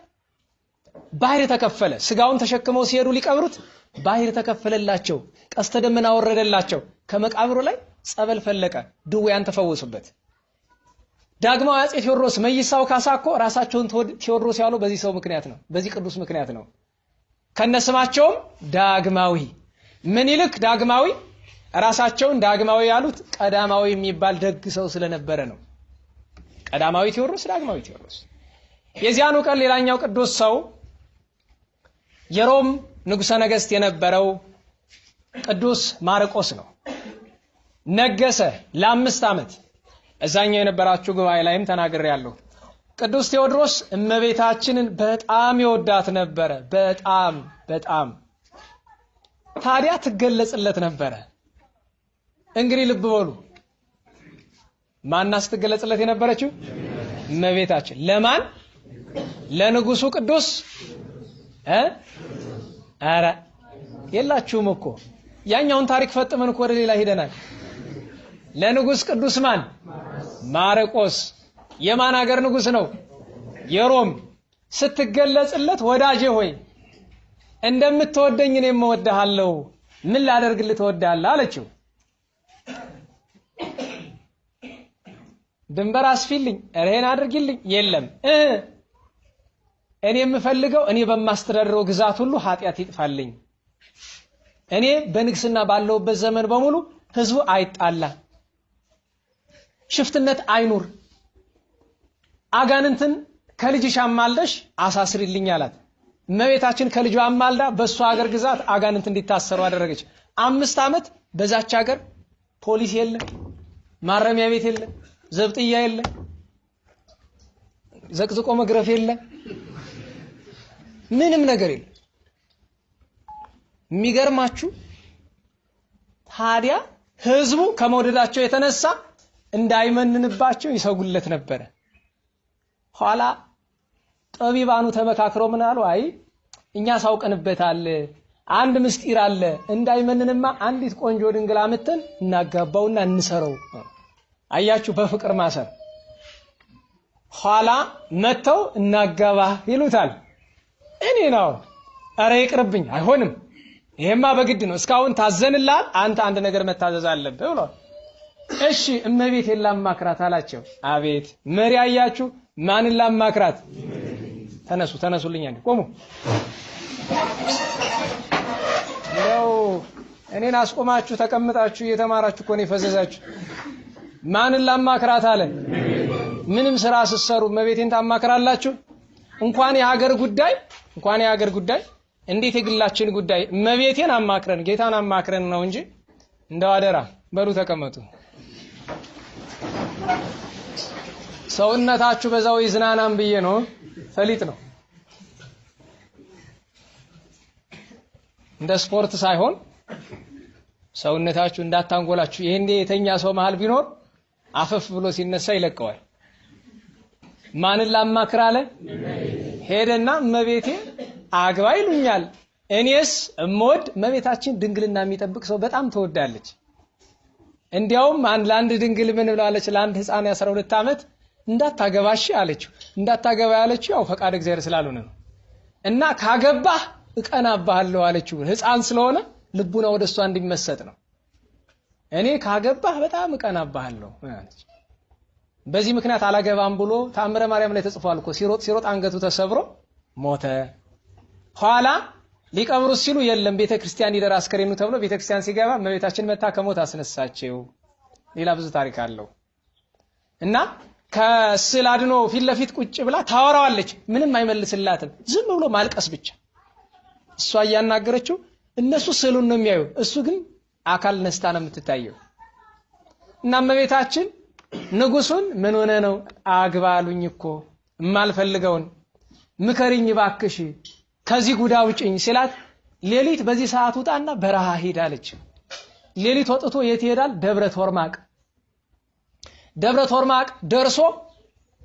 ባህር ተከፈለ። ስጋውን ተሸክመው ሲሄዱ ሊቀብሩት ባህር ተከፈለላቸው። ቀስተ ደመና ወረደላቸው። ከመቃብሩ ላይ ጸበል ፈለቀ። ድውያን ተፈወሱበት። ዳግማዊ አፄ ቴዎድሮስ መይሳው ካሳኮ ራሳቸውን ቴዎድሮስ ያሉ በዚህ ሰው ምክንያት ነው፣ በዚህ ቅዱስ ምክንያት ነው። ከነስማቸውም ዳግማዊ ምኒልክ ዳግማዊ፣ ራሳቸውን ዳግማዊ ያሉት ቀዳማዊ የሚባል ደግ ሰው ስለነበረ ነው። ቀዳማዊ ቴዎድሮስ፣ ዳግማዊ ቴዎድሮስ። የዚያኑ ቀን ሌላኛው ቅዱስ ሰው የሮም ንጉሠ ነገሥት የነበረው ቅዱስ ማርቆስ ነው። ነገሰ ለ5 ዓመት። እዛኛው የነበራችሁ ጉባኤ ላይም ተናግሬያለሁ። ቅዱስ ቴዎድሮስ እመቤታችንን በጣም ይወዳት ነበረ። በጣም ታዲያ ትገለጽለት ነበረ። እንግዲህ ልብ በሉ፣ ማናስ ትገለጽለት የነበረችው? እመቤታችን። ለማን? ለንጉሱ ቅዱስ አረ የላችሁም እኮ ያኛውን ታሪክ ፈጥመን እኮ ወደ ሌላ ሄደናል። ለንጉስ ቅዱስ ማን? ማርቆስ። የማን ሀገር ንጉስ ነው? የሮም። ስትገለጽለት ወዳጄ ሆይ እንደምትወደኝ እኔም እወድሃለሁ፣ ምን ላደርግልህ ትወዳለህ አለችው። ድንበር አስፊልኝ፣ ረሄን አድርጊልኝ። የለም እኔ የምፈልገው እኔ በማስተዳድረው ግዛት ሁሉ ኃጢአት ይጥፋልኝ። እኔ በንግስና ባለውበት ዘመን በሙሉ ህዝቡ አይጣላ፣ ሽፍትነት አይኑር። አጋንንትን ከልጅሽ አማልደሽ አሳስሪልኝ አላት። እመቤታችን ከልጇ አማልዳ በሷ ሀገር ግዛት አጋንንት እንዲታሰሩ አደረገች። 5 ዓመት በዛች ሀገር ፖሊስ የለ፣ ማረሚያ ቤት የለ፣ ዘብጥያ የለ፣ ዘቅዝቆ መግረፍ የለ፣ ምንም ነገር የለ። የሚገርማችሁ ታዲያ ህዝቡ ከመውደዳቸው የተነሳ እንዳይመንንባቸው ይሰጉለት ነበረ። ኋላ ጠቢባኑ ተመካክረው ምን አሉ? አይ እኛ ሳውቀንበታል፣ አንድ ምስጢር አለ። እንዳይመንንማ አንዲት ቆንጆ ድንግል አምጥተን እናጋባውና እንሰረው። አያችሁ፣ በፍቅር ማሰር። ኋላ መተው እናጋባ ይሉታል። እኔ ነው አረ ይቅርብኝ፣ አይሆንም፣ ይሄማ በግድ ነው፣ እስካሁን ታዘንላል፣ አንተ አንድ ነገር መታዘዝ አለብህ ብሎ እሺ እመቤት ላማክራት አላቸው። አቤት መሪ አያችሁ፣ ማንን ላማክራት? ተነሱልኝ አንዴ ቆሙ። ነው እኔን አስቆማችሁ ተቀምጣችሁ እየተማራችሁ እኮ ነው የፈዘዛችሁ። ማንን ላማክራት አለ? ምንም ስራ ስትሰሩ እመቤቴን ታማክራላችሁ? እንኳን የሀገር ጉዳይ እንዴት የግላችን ጉዳይ እመቤቴን አማክረን ጌታን አማክረን ነው እንጂ እንደው አደራ በሉ ተቀመጡ። ሰውነታችሁ በዛው ይዝናናም ብዬ ነው። ፈሊጥ ነው እንደ ስፖርት ሳይሆን ሰውነታችሁ እንዳታንጎላችሁ። ይሄን የተኛ ሰው መሃል ቢኖር አፈፍ ብሎ ሲነሳ ይለቀዋል። ማንን ላማክር አለ? ሄደና እመቤቴ አግባ ይሉኛል። እኔስ እምወድ እመቤታችን ድንግልና የሚጠብቅ ሰው በጣም ተወዳለች። እንዲያውም ለአንድ ድንግል ምን ብላለች? ለአንድ ህፃን 12 ዓመት እንዳታገባሽ አለችው። እንዳታገባ ያለችው ያው ፈቃድ እግዚአብሔር ስላልሆነ ነው። እና ካገባህ እቀናባለሁ አለችው። ህፃን ስለሆነ ልቡና ወደሷ እንዲመሰጥ ነው። እኔ ካገባህ በጣም እቀናባለሁ አለች። በዚህ ምክንያት አላገባም ብሎ ተአምረ ማርያም ላይ ተጽፏል እኮ። ሲሮጥ አንገቱ ተሰብሮ ሞተ። ኋላ ሊቀብሩት ሲሉ የለም ቤተክርስቲያን ይደር አስከሬኑ ተብሎ ቤተክርስቲያን ሲገባ እመቤታችን መታ ከሞት አስነሳቸው። ሌላ ብዙ ታሪክ አለው። እና ከስዕል አድኖ ፊት ለፊት ቁጭ ብላ ታወራዋለች። ምንም አይመልስላትም። ዝም ብሎ ማልቀስ ብቻ። እሷ እያናገረችው እነሱ ስዕሉን ነው የሚያዩ፣ እሱ ግን አካል ነስታ ነው የምትታየው። እና እመቤታችን ንጉሱን ምን ሆነ ነው? አግባሉኝ እኮ የማልፈልገውን ምከሪኝ ባክሽ ከዚህ ጉዳ ውጭኝ ሲላት፣ ሌሊት በዚህ ሰዓት ውጣና በረሃ ሄዳለች። ሌሊት ወጥቶ የት ይሄዳል? ደብረ ቶርማቅ ደርሶ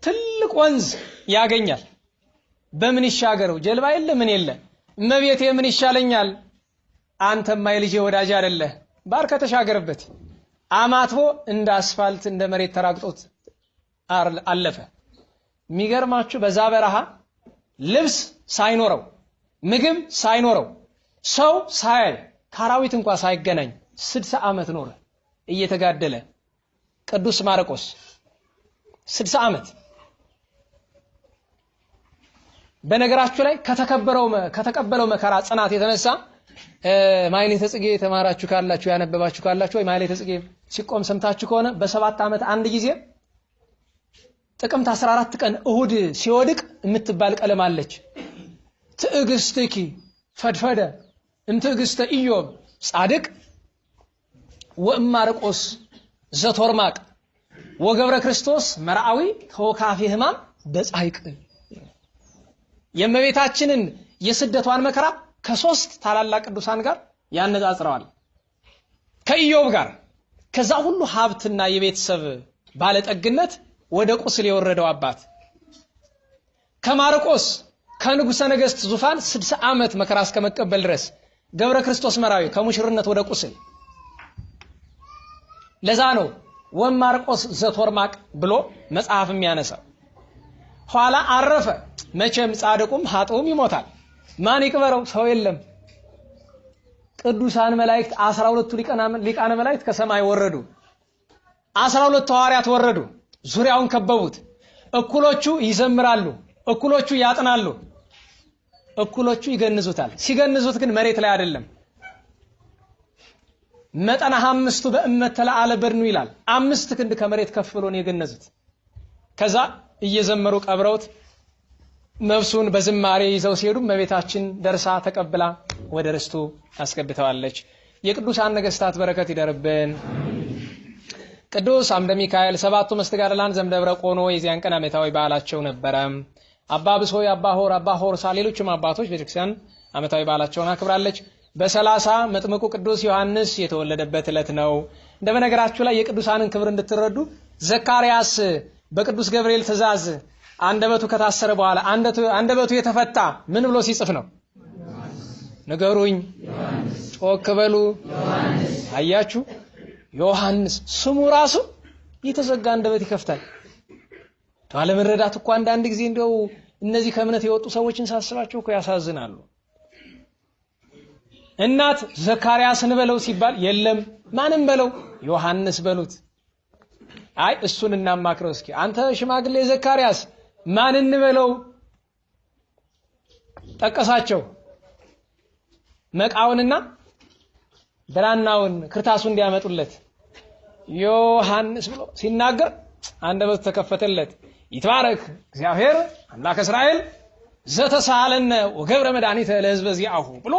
ትልቅ ወንዝ ያገኛል። በምን ይሻገረው? ጀልባ የለ ምን የለ። እመቤቴ ምን ይሻለኛል? አንተማ የልጄ ወዳጅ አይደለ፣ ባርከ ተሻገርበት። አማትቦ እንደ አስፋልት እንደ መሬት ተራግጦት አለፈ። የሚገርማችሁ በዛ በረሃ ልብስ ሳይኖረው ምግብ ሳይኖረው ሰው ሳያይ ካራዊት እንኳን ሳይገናኝ 60 ዓመት ኖረ እየተጋደለ ቅዱስ ማርቆስ 60 ዓመት። በነገራችሁ ላይ ከተቀበለው መከራ ጽናት የተነሳ ማኅሌተ ጽጌ የተማራችሁ ካላችሁ ያነበባችሁ ካላችሁ ወይ ማኅሌተ ጽጌ ሲቆም ሰምታችሁ ከሆነ በ7 ዓመት አንድ ጊዜ ጥቅምት 14 ቀን እሁድ ሲወድቅ የምትባል ቀለም አለች። ትዕግስትኪ ፈድፈደ እምትዕግስተ ኢዮብ ጻድቅ ወእማርቆስ ዘቶርማቅ ወገብረ ክርስቶስ መርዓዊ ተወካፊ ሕማም በጻይቅ። የእመቤታችንን የስደቷን መከራ ከ3 ታላላቅ ቅዱሳን ጋር ያነጻጽረዋል። ከኢዮብ ጋር ከዛ ሁሉ ሀብትና የቤተሰብ ባለጠግነት ወደ ቁስል የወረደው አባት፣ ከማርቆስ ከንጉሠ ነገሥት ዙፋን 60 ዓመት መከራ እስከመቀበል ድረስ ገብረ ክርስቶስ መርዓዊ ከሙሽርነት ወደ ቁስል። ለዛ ነው ወማርቆስ ዘቶርማቅ ብሎ መጽሐፍ የሚያነሳው። ኋላ አረፈ። መቼም ጻድቁም ኃጥኡም ይሞታል። ማን ይቅበረው? ሰው የለም። ቅዱሳን መላእክት 12ቱ ሊቃነ መላእክት ከሰማይ ወረዱ። 12 ሐዋርያት ወረዱ። ዙሪያውን ከበቡት። እኩሎቹ ይዘምራሉ፣ እኩሎቹ ያጥናሉ፣ እኩሎቹ ይገንዙታል። ሲገንዙት ግን መሬት ላይ አይደለም። መጠነ 5ቱ በእመት ተለዓለ በድኑ ይላል። 5 ክንድ ከመሬት ከፍ ብሎ ነው የገነዙት። ከዛ እየዘመሩ ቀብረውት ነፍሱን በዝማሬ ይዘው ሲሄዱ እመቤታችን ደርሳ ተቀብላ ወደ ርስቱ አስገብተዋለች። የቅዱሳን ነገሥታት በረከት ይደርብን። ቅዱስ አምደ ሚካኤል 7ቱ መስተጋድላን ዘምደብረ ቆኖ የዚያን ቀን ዓመታዊ በዓላቸው ነበረ። አባ ብሶይ፣ አባ ሆርሳ ሌሎችም አባቶች ቤተክርስቲያን ዓመታዊ በዓላቸውን አክብራለች። በ30 መጥምቁ ቅዱስ ዮሐንስ የተወለደበት ዕለት ነው። እንደበነገራችሁ ላይ የቅዱሳንን ክብር እንድትረዱ ዘካርያስ በቅዱስ ገብርኤል ትእዛዝ አንደበቱ ከታሰረ በኋላ አንደበቱ የተፈታ ምን ብሎ ሲጽፍ ነው? ንገሩኝ፣ ጮክ በሉ። አያችሁ፣ ዮሐንስ ስሙ ራሱ የተዘጋ አንደበት ይከፍታል። ባለመረዳት እኮ አንዳንድ ጊዜ እንደው እነዚህ ከእምነት የወጡ ሰዎችን ሳስባቸው እኮ ያሳዝናሉ። እናት ዘካርያስን በለው ሲባል የለም ማንም በለው ዮሐንስ በሉት። አይ እሱን እናማክረው እስኪ አንተ ሽማግሌ ዘካርያስ ማንን በለው? ጠቀሳቸው። መቃውንና ብራናውን ክርታሱን እንዲያመጡለት ዮሐንስ ብሎ ሲናገር አንደበቱ ተከፈተለት። ይትባረክ እግዚአብሔር አምላከ እስራኤል ዘተሳለነ ወገብረ መድኃኒተ ለሕዝበ ዚአሁ ብሎ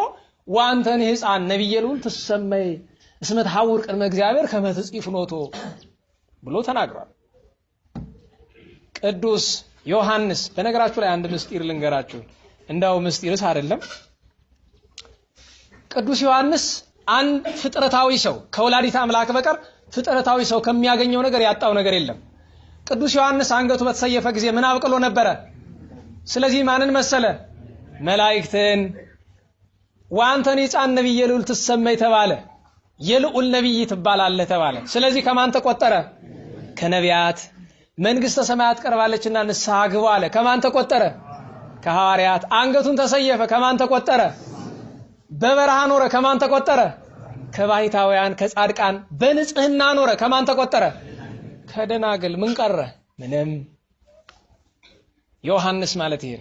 ዋንተን ሕፃን ነቢየ ልዑል ትሰመይ እስመ ተሐውር ቅድመ እግዚአብሔር ከመ ትጽፍ ኖቶ ብሎ ተናግሯል። ቅዱስ ዮሐንስ በነገራችሁ ላይ አንድ ምስጢር ልንገራችሁ። እንዳው ምስጢርስ አይደለም። ቅዱስ ዮሐንስ አንድ ፍጥረታዊ ሰው ከወላዲተ አምላክ በቀር ፍጥረታዊ ሰው ከሚያገኘው ነገር ያጣው ነገር የለም። ቅዱስ ዮሐንስ አንገቱ በተሰየፈ ጊዜ ምን አብቅሎ ነበረ? ስለዚህ ማንን መሰለ? መላእክትን። ዋንተን ሕፃን ነቢየ ልዑል ትሰመይ ተባለ። የልዑል ነቢይ ትባላለህ ተባለ። ስለዚህ ከማን ተቆጠረ? ከነቢያት። መንግስተ ሰማያት ቀርባለችና ንስሐ ግቡ አለ። ከማን ተቆጠረ? ከሐዋርያት። አንገቱን ተሰየፈ። ከማን ተቆጠረ? በበረሃ ኖረ። ከማን ተቆጠረ? ከባሕታውያን ከጻድቃን። በንጽህና ኖረ። ከማን ተቆጠረ? ከደናግል። ምን ቀረ? ምንም። ዮሐንስ ማለት ይሄ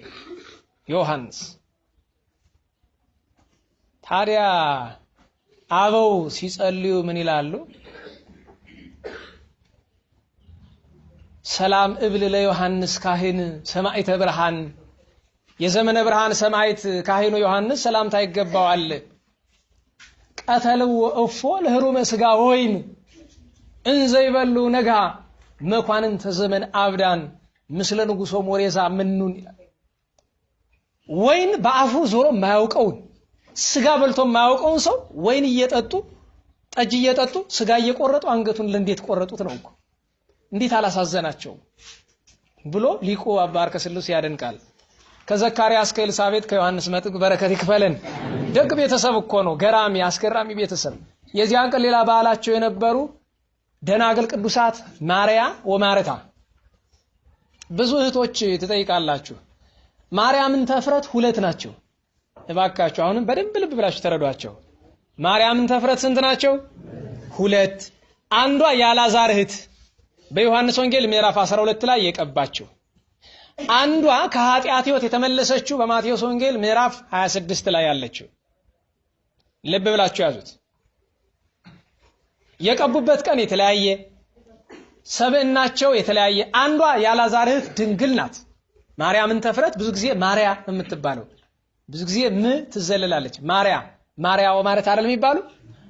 ዮሐንስ። ታዲያ አበው ሲጸልዩ ምን ይላሉ? ሰላም እብል ለዮሐንስ ካህን ሰማዕተ ብርሃን። የዘመነ ብርሃን ሰማዕት ካህኑ ዮሐንስ ሰላምታ ይገባዋል። ቀተለው እፎ ለህሩመ ሥጋ ወይን እንዘ ይበሉ ነጋ መኳንንተ ዘመን አብዳን ምስለ ንጉሶ ሞሬዛ ምኑን ይላል። ወይን በአፉ ዞሮ ማያውቀውን ስጋ በልቶ ማያውቀውን ሰው ወይን እየጠጡ ጠጅ እየጠጡ ስጋ እየቆረጡ አንገቱን ለእንዴት ቆረጡት ነው እኮ። እንዴት አላሳዘናቸው ብሎ ሊቁ አባ አርከ ስሉስ ያደንቃል። ከዘካርያስ ከኤልሳቤጥ ከዮሐንስ መጥምቅ በረከት ይክፈለን። ደግ ቤተሰብ እኮ ነው። ገራሚ አስገራሚ ቤተሰብ። የዚያን ቀን ሌላ በዓላቸው የነበሩ ደናግል ቅዱሳት ማርያ ወማርታ። ብዙ እህቶች ትጠይቃላችሁ። ማርያምን ተፍረት ሁለት ናቸው። እባካችሁ አሁንም በደንብ ልብ ብላችሁ ተረዷቸው። ማርያምን ተፍረት ስንት ናቸው? ሁለት። አንዷ ያላዛር እህት በዮሐንስ ወንጌል ምዕራፍ 12 ላይ የቀባችው፣ አንዷ ከኃጢአት ሕይወት የተመለሰችው በማቴዎስ ወንጌል ምዕራፍ 26 ላይ ያለችው። ልብ ብላችሁ ያዙት። የቀቡበት ቀን የተለያየ፣ ሰብእናቸው የተለያየ። አንዷ ያላዛር እህት ድንግል ናት። ማርያምን ተፍረት ብዙ ጊዜ ማርያ የምትባለው ብዙ ጊዜ ትዘለላለች። ማርያ ወማርታ አይደል የሚባሉ?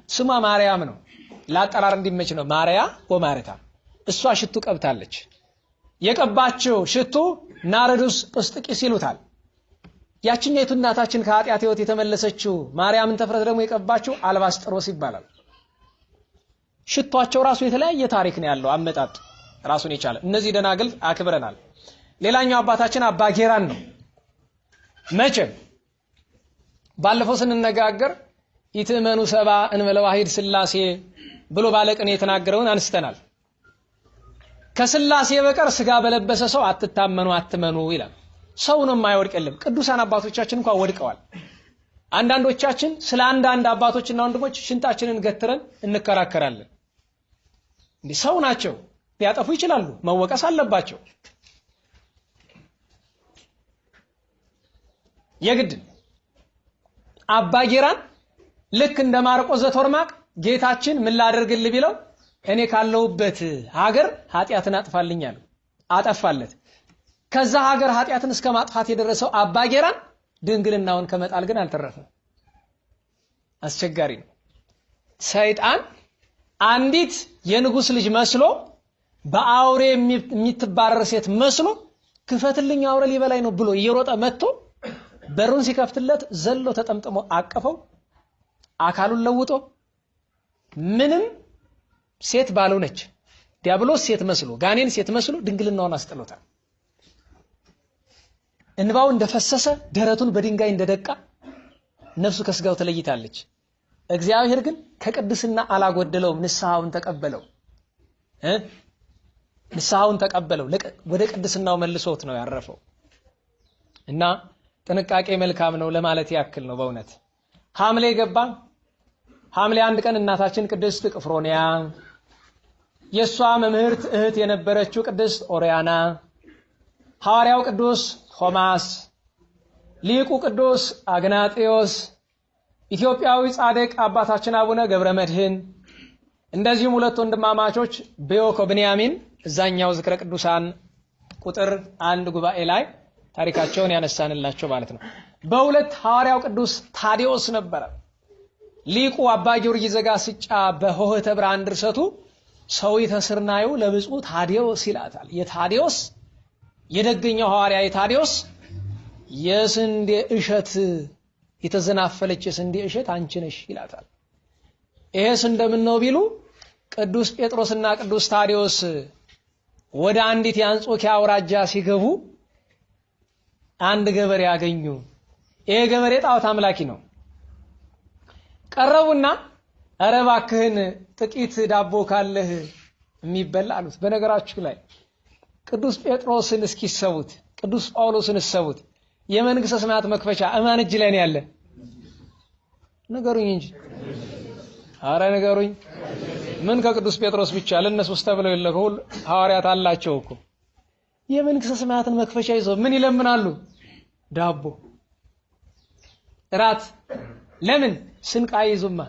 ስሟ ማርያም ነው። ለአጠራር እንዲመች ነው ማርያ ወማርታ። እሷ ሽቱ ቀብታለች። የቀባቸው ሽቱ ናርዶስ ጵስጥቂስ ይሉታል። ያችኛይቱ እናታችን ከኃጢአት ሕይወት የተመለሰችው ማርያምን ተፍረት ደግሞ የቀባቸው አልባስጥሮስ ይባላል። ሽቷቸው ራሱ የተለያየ ታሪክ ነው ያለው፣ አመጣጡ ራሱን የቻለ። እነዚህ ደናግል አክብረናል። ሌላኛው አባታችን አባ ጌራን ነው። መቼም ባለፈው ስንነጋገር ኢትመኑ ሰባ እንበለ ዋሂድ ሥላሴ ብሎ ባለቅኔ የተናገረውን አንስተናል። ከሥላሴ በቀር ስጋ በለበሰ ሰው አትታመኑ አትመኑ ይላል። ሰው ነው የማይወድቅ የለም። ቅዱሳን አባቶቻችን እንኳን ወድቀዋል። አንዳንዶቻችን ስለ አንዳንድ አባቶችና ወንድሞች ሽንጣችንን ገትረን እንከራከራለን። እንዲህ ሰው ናቸው፣ ሊያጠፉ ይችላሉ፣ መወቀስ አለባቸው። የግድ አባ ጌራን ልክ እንደ ማርቆስ ዘቶርማቅ ጌታችን ምን ላደርግልህ ቢለው እኔ ካለውበት ሀገር ኃጢአትን አጥፋልኛል፣ አጠፋለት። ከዛ ሀገር ኃጢአትን እስከ ማጥፋት የደረሰው አባ ጌራን ድንግልናውን ከመጣል ግን አልተረፈም። አስቸጋሪ ነው። ሰይጣን አንዲት የንጉስ ልጅ መስሎ በአውሬ የሚትባረር ሴት መስሎ ክፈትልኝ አውሬ ሊበላይ ነው ብሎ እየሮጠ መጥቶ በሩን ሲከፍትለት ዘሎ ተጠምጥሞ አቀፈው። አካሉን ለውጦ ምንም ሴት ባልሆነች ዲያብሎስ ሴት መስሎ ጋኔን ሴት መስሎ ድንግልናውን አስጥሎታል። እንባው እንደፈሰሰ ደረቱን በድንጋይ እንደደቃ ነፍሱ ከስጋው ተለይታለች። እግዚአብሔር ግን ከቅድስና አላጎደለውም። ንስሐውን ተቀበለው። ንስሐውን ተቀበለው ወደ ቅድስናው መልሶት ነው ያረፈው። እና ጥንቃቄ መልካም ነው ለማለት ያክል ነው። በእውነት ሐምሌ ገባ። ሐምሌ አንድ ቀን እናታችን ቅድስት ቅፍሮንያ፣ የሷ መምህርት እህት የነበረችው ቅድስት ኦሪያና፣ ሐዋርያው ቅዱስ ቶማስ፣ ሊቁ ቅዱስ አግናጤዎስ፣ ኢትዮጵያዊ ጻድቅ አባታችን አቡነ ገብረ መድኅን እንደዚሁም ሁለት ወንድማማቾች በዮኮ ብንያሚን እዛኛው ዝክረ ቅዱሳን ቁጥር 1 ጉባኤ ላይ ታሪካቸውን ያነሳንላቸው ማለት ነው። በሁለት ሐዋርያው ቅዱስ ታዲዮስ ነበረ። ሊቁ አባ ጊዮርጊስ ዘጋስጫ በሆህተ ብርሃን ድርሰቱ ሰዊተ ስርናዩ ለብፁዕ ታዲዮስ ይላታል። የታዲዮስ የደገኛው ሐዋርያ የታዲዮስ የስንዴ እሸት የተዘናፈለች የስንዴ እሸት አንቺ ነሽ ይላታል። ይሄስ እንደምን ነው ቢሉ ቅዱስ ጴጥሮስና ቅዱስ ታዲዮስ ወደ አንዲት የአንጾኪያ አውራጃ ሲገቡ አንድ ገበሬ ያገኙ። ይሄ ገበሬ ጣዖት አምላኪ ነው። ቀረቡና ኧረ እባክህን ጥቂት ዳቦ ካለህ የሚበላ አሉት። በነገራችሁ ላይ ቅዱስ ጴጥሮስን እስኪሰቡት ቅዱስ ጳውሎስን እስሰቡት የመንግስተ ሰማያት መክፈቻ እማን እጅ ላይ ነው ያለ? ነገሩኝ እንጂ አረ ነገሩኝ። ምን ከቅዱስ ጴጥሮስ ብቻ ለነሱስ ተብለው የለከው ሐዋርያት አላቸው እኮ የመንግስተ ሰማያትን መክፈቻ ይዘው ምን ይለምናሉ? ዳቦ ራት። ለምን ስንቅ አይዙማ?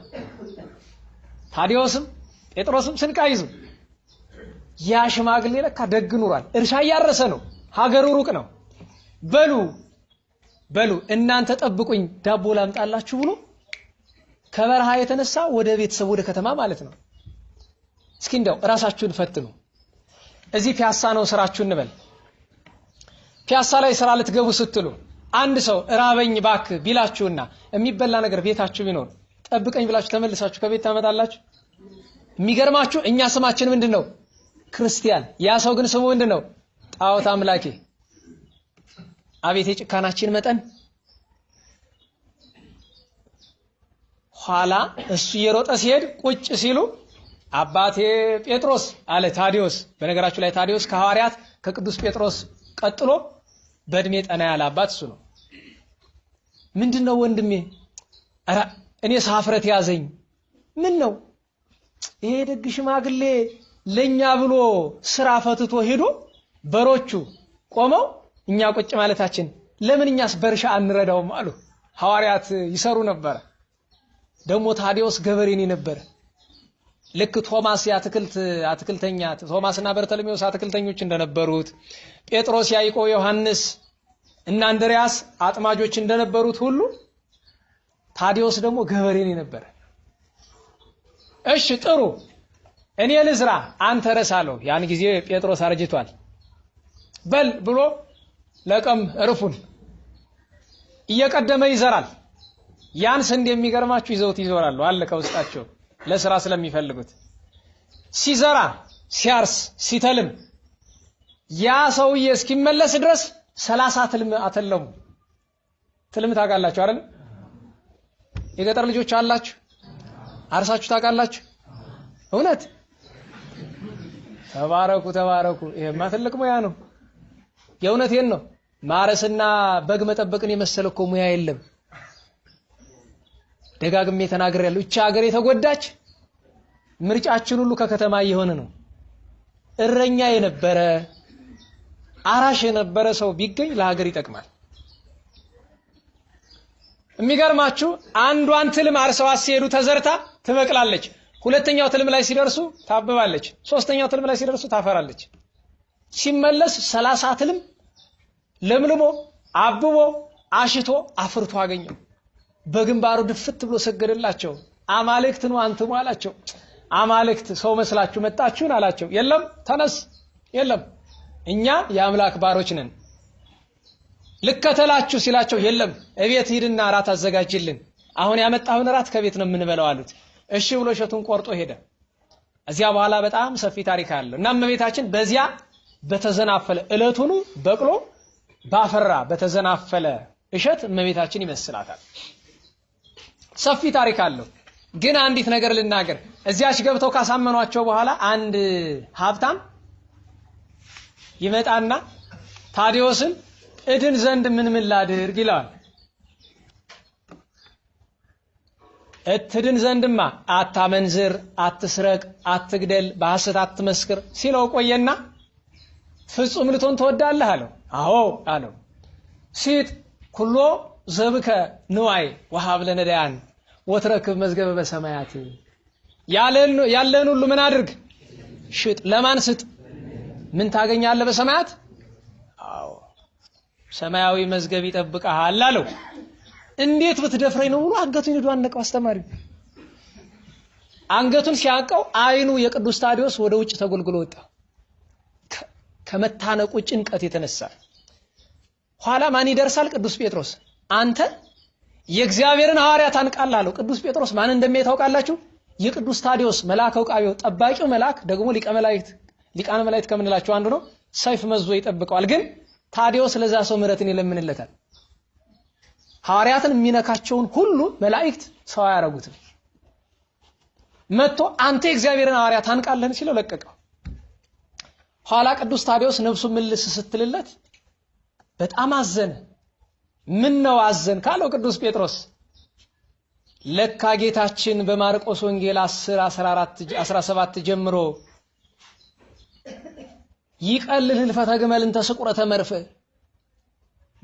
ታዲዮስም ጴጥሮስም ስንቅ አይዙ። ያ ሽማግሌ ለካ ደግ ኑሯል። እርሻ እያረሰ ነው። ሀገሩ ሩቅ ነው። በሉ እናንተ ጠብቁኝ ዳቦ ላምጣላችሁ ብሎ ከበረሃ የተነሳ ወደ ቤተሰብ ወደ ከተማ ማለት ነው። እስኪ እንደው ራሳችሁን ፈትኑ። እዚህ ፒያሳ ነው ስራችሁ እንበል። ፒያሳ ላይ ስራ ልትገቡ ስትሉ አንድ ሰው ራበኝ ባክ ቢላችሁና የሚበላ ነገር ቤታችሁ ቢኖር ጠብቀኝ ብላችሁ ተመልሳችሁ ከቤት ታመጣላችሁ? የሚገርማችሁ እኛ ስማችን ምንድነው? ክርስቲያን። ያ ሰው ግን ስሙ ምንድነው? ጣዖት አምላኪ። አቤት የጭካናችን መጠን! ኋላ እሱ እየሮጠ ሲሄድ ቁጭ ሲሉ አባቴ ጴጥሮስ አለ ታዲዮስ። በነገራችሁ ላይ ታዲዮስ ከሐዋርያት ከቅዱስ ጴጥሮስ ቀጥሎ በእድሜ ጠና ያለ አባት እሱ ነው። ምንድነው ወንድሜ? አራ እኔ ሳፍረት ያዘኝ። ምን ነው ይሄ ደግ ሽማግሌ ለኛ ብሎ ስራ ፈትቶ ሄዶ በሮቹ ቆመው እኛ ቁጭ ማለታችን ለምን እኛስ በርሻ አንረዳውም አሉ። ሐዋርያት ይሰሩ ነበር። ደግሞ ታዲዮስ ገበሬ ነበር። ልክ ቶማስ አትክልተኛ ቶማስና በርተሎሜዎስ አትክልተኞች እንደነበሩት ጴጥሮስ፣ ያዕቆብ፣ ዮሐንስ እና አንድሪያስ አጥማጆች እንደነበሩት ሁሉ ታዲዮስ ደግሞ ገበሬ ነበር። እሺ ጥሩ እኔ ልዝራ አንተ ረሳለው። ያን ጊዜ ጴጥሮስ አርጅቷል። በል ብሎ ለቀም እርፉን እየቀደመ ይዘራል። ያን ስንዴ የሚገርማችሁ ይዘውት ይዞራሉ አለ ከውስጣቸው ለስራ ስለሚፈልጉት። ሲዘራ ሲያርስ ሲተልም ያ ሰውዬ እስኪመለስ ድረስ 30 ትልም አተለሙ። ትልም ታውቃላችሁ አይደል? የገጠር ልጆች አላችሁ? አርሳችሁ ታውቃላችሁ? እውነት ተባረኩ። ይሄማ ትልቅ ሙያ ነው። የእውነቴን ነው። ማረስና በግ መጠበቅን የመሰለ እኮ ሙያ የለም። ደጋግሜ ተናግሬያለሁ። እቺ ሀገር የተጎዳች ምርጫችን ሁሉ ከከተማ እየሆነ ነው። እረኛ የነበረ አራሽ የነበረ ሰው ቢገኝ ለሀገር ይጠቅማል። የሚገርማችሁ አንዷን ትልም አርሰው ሲሄዱ ተዘርታ ትበቅላለች። ሁለተኛው ትልም ላይ ሲደርሱ ታብባለች። ሶስተኛው ትልም ላይ ሲደርሱ ታፈራለች። ሲመለስ 30 ትልም ለምልሞ አብቦ አሽቶ አፍርቶ አገኘው። በግንባሩ ድፍት ብሎ ሰገደላቸው። አማልክት ነው አንተሙ አላቸው። አማልክት ሰው መስላችሁ መጣችሁን አላቸው። የለም ተነስ፣ የለም እኛ የአምላክ ባሮች ነን ልከተላችሁ ሲላቸው የለም እቤት ሂድና ራት አዘጋጅልን፣ አሁን ያመጣውን ራት ከቤት ነው የምንበላው አሉት። እሺ ብሎ እሸቱን ቆርጦ ሄደ። እዚያ በኋላ በጣም ሰፊ ታሪክ አለው እና እመቤታችን በዚያ በተዘናፈለ እለቱን በቅሎ ባፈራ በተዘናፈለ እሸት እመቤታችን ይመስላታል። ሰፊ ታሪክ አለው። ግን አንዲት ነገር ልናገር። እዚያች ገብተው ካሳመኗቸው በኋላ አንድ ሀብታም ይመጣና ታዲዮስን እድን ዘንድ ምን ላድርግ ይላል። እትድን ዘንድማ አታመንዝር፣ አትስረቅ፣ አትግደል፣ በሐሰት አትመስክር ሲለው ቆየና ፍጹም ልትሆን ትወዳለህ አለው። አዎ አለው። ሲጥ ኩሎ ዘብከ ንዋይ ወሀብ ለነዳያን፣ ወትረክብ መዝገበ በሰማያት ያለን ሁሉ ምን አድርግ ሽጥ ለማን ስጥ ምን ታገኛለህ በሰማያት አዎ ሰማያዊ መዝገብ ይጠብቀሃል አለው እንዴት ብትደፍረኝ ነው ብሎ አንገቱን ሄዶ አነቀው አስተማሪው አንገቱን ሲያቀው አይኑ የቅዱስ ታዲዮስ ወደ ውጭ ተጎልግሎ ወጣ ከመታነቁ ጭንቀት የተነሳ ኋላ ማን ይደርሳል ቅዱስ ጴጥሮስ አንተ የእግዚአብሔርን ሐዋርያት አንቃል አለው ቅዱስ ጴጥሮስ ማን እንደሚያታውቃላችሁ የቅዱስ ታዲዮስ መልአከው ቃቢው ጠባቂው መልአክ ደግሞ ሊቃነ መላእክት ከምንላቸው አንዱ ነው ሰይፍ መዞ ይጠብቀዋል ግን ታዲዮስ ለዛ ሰው ምሕረትን ይለምንለታል ሐዋርያትን የሚነካቸውን ሁሉ መላእክት ሰው ያረጉት መጥቶ አንተ የእግዚአብሔርን ሐዋርያት አንቃለን ሲለው ለቀቀው ኋላ ቅዱስ ታዲዮስ ነፍሱ ምልስ ስትልለት በጣም አዘነ ምን ነው አዘን ካለው ቅዱስ ጴጥሮስ ለካ ጌታችን በማርቆስ ወንጌል 10:14-17 ጀምሮ ይቀልል ህልፈተ ግመልን ተስቁረተ መርፍ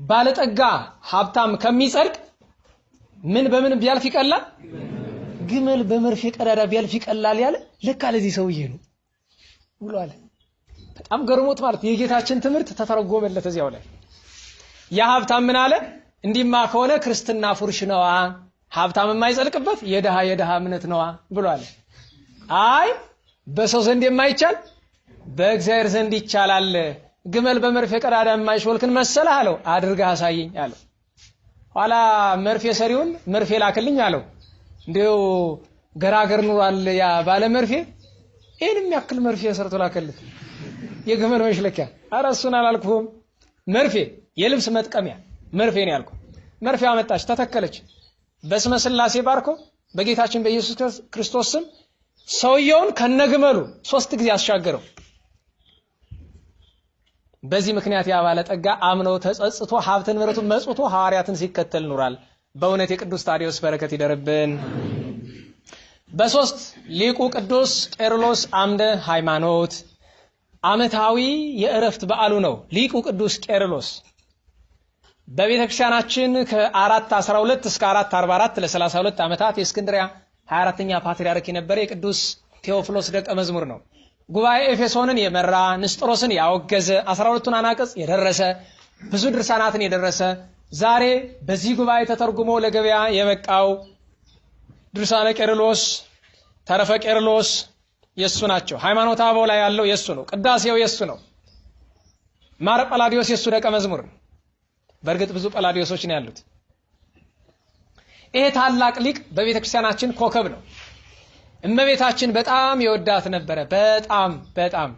ባለጠጋ ሀብታም ከሚጸድቅ ምን በምን ቢያልፍ ይቀላል ግመል በመርፌ ቀዳዳ ቢያልፍ ይቀላል ያለ ለካ ለዚህ ሰውዬ ነው ብሏል በጣም ገርሞት ማለት የጌታችን ትምህርት ተተረጎመለት እዚያው ላይ ያ ሀብታም ምን አለ እንዲማ ከሆነ ክርስትና ፉርሽ ነዋ ሀብታም የማይጸድቅበት የደሃ እምነት ነዋ ብሏል አይ በሰው ዘንድ የማይቻል በእግዚአብሔር ዘንድ ይቻላል ግመል በመርፌ ቀዳዳ የማይሾልክን መሰለ አለው አድርገህ አሳየኝ አለው ኋላ መርፌ ሰሪውን መርፌ ላክልኝ አለው እንደው ገራገር ኑሯል ያ ባለ መርፌ እኔም ያክል መርፌ ሰርቶ ላከልት የግመል መሽለኪያ አራሱን አላልኩም መርፌ የልብስ መጥቀሚያ መርፌ ነው ያልኩ መርፌ አመጣች ተተከለች በስመ ሥላሴ ባርኮ በጌታችን በኢየሱስ ክርስቶስ ስም ሰውየውን ከነግመሉ 3 ጊዜ አሻገረው በዚህ ምክንያት ያ ባለጠጋ አምነው ተጸጽቶ ሀብተ ንብረቱን መጽውቶ ሐዋርያትን ሲከተል ኑሯል በእውነት የቅዱስ ታዲዮስ በረከት ይደርብን በሶስት ሊቁ ቅዱስ ቄርሎስ አምደ ሃይማኖት ዓመታዊ የእረፍት በዓሉ ነው ሊቁ ቅዱስ ቄርሎስ በቤተክርስቲያናችን ከ412 እስከ 444 ለ32 ዓመታት የእስክንድርያ 24ኛ ፓትርያርክ የነበረ የቅዱስ ቴዎፍሎስ ደቀ መዝሙር ነው ጉባኤ ኤፌሶንን የመራ ንስጥሮስን ያወገዘ 12ቱን አናቅጽ የደረሰ ብዙ ድርሳናትን የደረሰ ዛሬ በዚህ ጉባኤ ተተርጉሞ ለገበያ የበቃው ድርሳነ ቄርሎስ ተረፈ ቄርሎስ የሱ ናቸው ሃይማኖተ አበው ላይ ያለው የሱ ነው ቅዳሴው የሱ ነው ማር ጳላዲዮስ የሱ ደቀ መዝሙር በእርግጥ ብዙ ጳላዲዮሶች ነው ያሉት ይሄ ታላቅ ሊቅ በቤተክርስቲያናችን ኮከብ ነው እመቤታችን በጣም ይወዳት ነበረ በጣም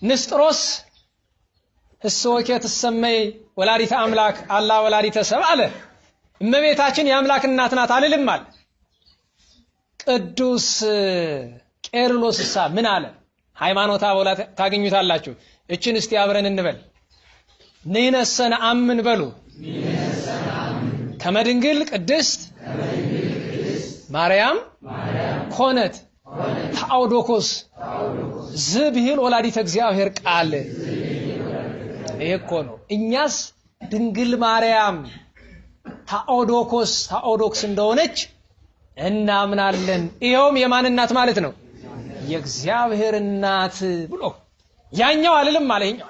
ንስጥሮስ እሶኬ ተሰመይ ወላዲተ አምላክ አላ ወላዲተ ሰብእ አለ እመቤታችን የአምላክ እናት ናት አልልም አለ ቅዱስ ቄርሎስሳ ምን አለ ሃይማኖተ አበው ታገኙታላችሁ እችን እስቲ አብረን እንበል ነይነሰነ አምን በሉ ከመድንግል ቅድስት ማርያም ኮነት ታኦዶኮስ ዝብሂል ወላዲተ እግዚአብሔር ቃል እኮ ነው እኛስ ድንግል ማርያም ታኦዶክስ እንደሆነች እናምናለን ይሄውም የማን እናት ማለት ነው የእግዚአብሔር እናት ብሎ ያኛው አልልም አለ ይኛው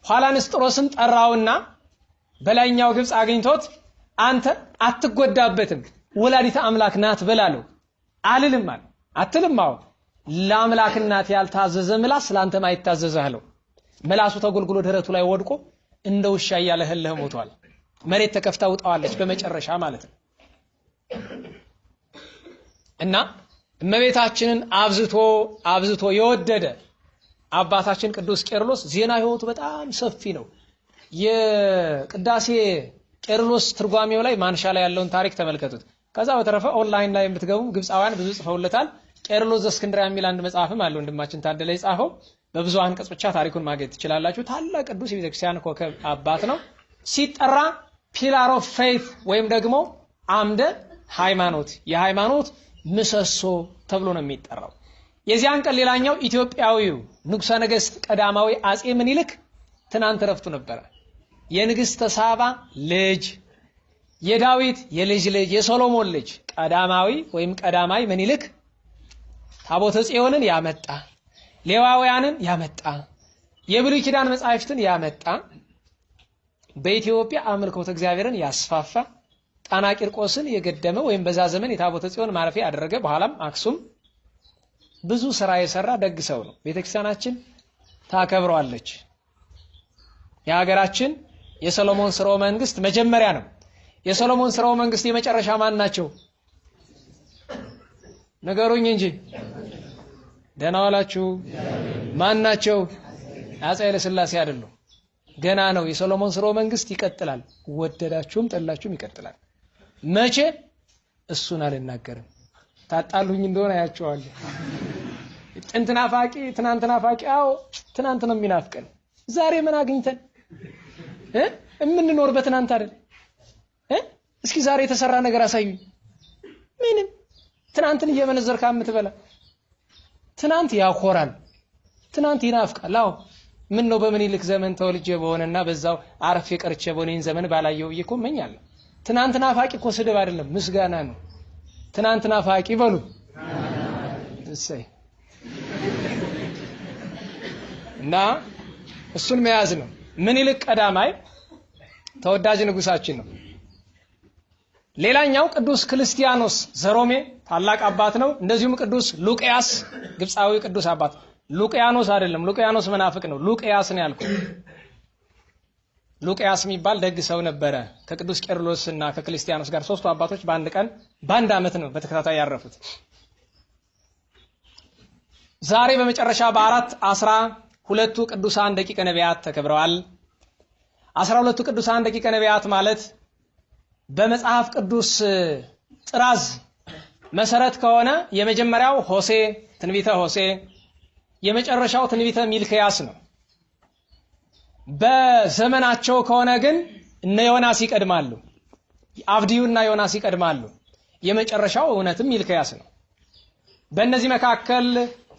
ኋላ ንስጥሮስን ጠራውና በላይኛው ግብጽ አግኝቶት አንተ አትጎዳበትም ወላዲተ አምላክ ናት በላለው አልልም አለ አትልም አው ለአምላክ እናት ያልታዘዘ ምላስ ስላንተ ማይታዘዛለው መላሱ ተጎልግሎ ደረቱ ላይ ወድቆ እንደ ውሻ ያለህልህ ሞቷል መሬት ተከፍታ ውጣዋለች በመጨረሻ ማለት ነው እና እመቤታችንን አብዝቶ የወደደ አባታችን ቅዱስ ቄርሎስ ዜና ህይወቱ በጣም ሰፊ ነው የቅዳሴ ቄርሎስ ትርጓሜው ላይ ማንሻ ላይ ያለውን ታሪክ ተመልከቱት ከዛ በተረፈ ኦንላይን ላይ የምትገቡ ግብጻውያን ብዙ ጽፈውለታል ቄርሎስ ዘእስክንድርያ የሚል አንድ መጽሐፍም አለ ወንድማችን ታደለ ይጻፈው በብዙ አንቀጽ ብቻ ታሪኩን ማግኘት ትችላላችሁ ታላቅ ቅዱስ የቤተክርስቲያን ኮከብ አባት ነው ሲጠራ ፒላር ኦፍ ፌት ወይም ደግሞ አምደ ሃይማኖት የሃይማኖት ምሰሶ ተብሎ ነው የሚጠራው የዚያን ቀን ሌላኛው ኢትዮጵያዊው ንጉሠ ነገሥት ቀዳማዊ አጼ ምኒልክ ትናንት ረፍቱ ነበር የንግስተ ሳባ ልጅ የዳዊት የልጅ ልጅ የሶሎሞን ልጅ ቀዳማዊ ወይም ቀዳማይ ምኒልክ ታቦተ ጽዮንን ያመጣ፣ ሌዋውያንን ያመጣ፣ የብሉይ ኪዳን መጻሕፍትን ያመጣ፣ በኢትዮጵያ አምልኮተ እግዚአብሔርን ያስፋፋ፣ ጣና ቂርቆስን የገደመ ወይም በዛ ዘመን የታቦተ ጽዮን ማረፊያ ያደረገ፣ በኋላም አክሱም ብዙ ስራ የሰራ ደግ ሰው ነው። ቤተክርስቲያናችን ታከብረዋለች። የሀገራችን የሰሎሞን ሥርወ መንግስት መጀመሪያ ነው። የሰሎሞን ሥርወ መንግስት የመጨረሻ ማን ናቸው? ነገሩኝ እንጂ። ደህና ዋላችሁ። ማን ናቸው? አፄ ኃይለ ሥላሴ አይደሉም። ገና ነው። የሰሎሞን ሥርወ መንግስት ይቀጥላል። ወደዳችሁም ጠላችሁም ይቀጥላል። መቼ? እሱን አልናገርም። ታጣሉኝ እንደሆነ አያቸዋለሁ። ጥንት ናፋቂ ትናንት ናፋቂ። አዎ ትናንት ነው የሚናፍቀን። ዛሬ ምን አግኝተን የምንኖር በትናንት አይደል? እስኪ ዛሬ የተሰራ ነገር አሳዩኝ። ምንም። ትናንትን እየመነዘርካ የምትበላ ትናንት ያኮራል፣ ትናንት ይናፍቃል። አዎ ምን ነው በምኒልክ ዘመን ተወልጄ በሆነና በዛው አርፌ ቀርቼ በሆነኝ ዘመን ባላየው እኮ እመኛለሁ። ትናንት ናፋቂ እኮ ስድብ አይደለም፣ ምስጋና ነው። ትናንት ናፋቂ በሉ። እሰይ። እና እሱን መያዝ ነው። ምኒልክ ቀዳማይ ተወዳጅ ንጉሳችን ነው። ሌላኛው ቅዱስ ክርስቲያኖስ ዘሮሜ ታላቅ አባት ነው። እንደዚሁም ቅዱስ ሉቂያስ ግብፃዊ ቅዱስ አባት። ሉቂያኖስ አይደለም፣ ሉቂያኖስ መናፍቅ ነው። ሉቂያስ ነው ያልኩት። ሉቂያስ የሚባል ደግ ሰው ነበረ። ከቅዱስ ቄርሎስና ከክርስቲያኖስ ጋር ሶስቱ አባቶች በአንድ ቀን በአንድ ዓመት ነው በተከታታይ ያረፉት። ዛሬ በመጨረሻ በአራት 12ቱ ቅዱሳን ደቂቀ ነቢያት ተከብረዋል። 12ቱ ቅዱሳን ደቂቀ ነቢያት ማለት በመጽሐፍ ቅዱስ ጥራዝ መሰረት ከሆነ የመጀመሪያው ሆሴ ትንቢተ ሆሴ፣ የመጨረሻው ትንቢተ ሚልክያስ ነው። በዘመናቸው ከሆነ ግን እነ ዮናስ ይቀድማሉ። አብድዩና ዮናስ ይቀድማሉ። የመጨረሻው እውነትም ሚልክያስ ነው። በእነዚህ መካከል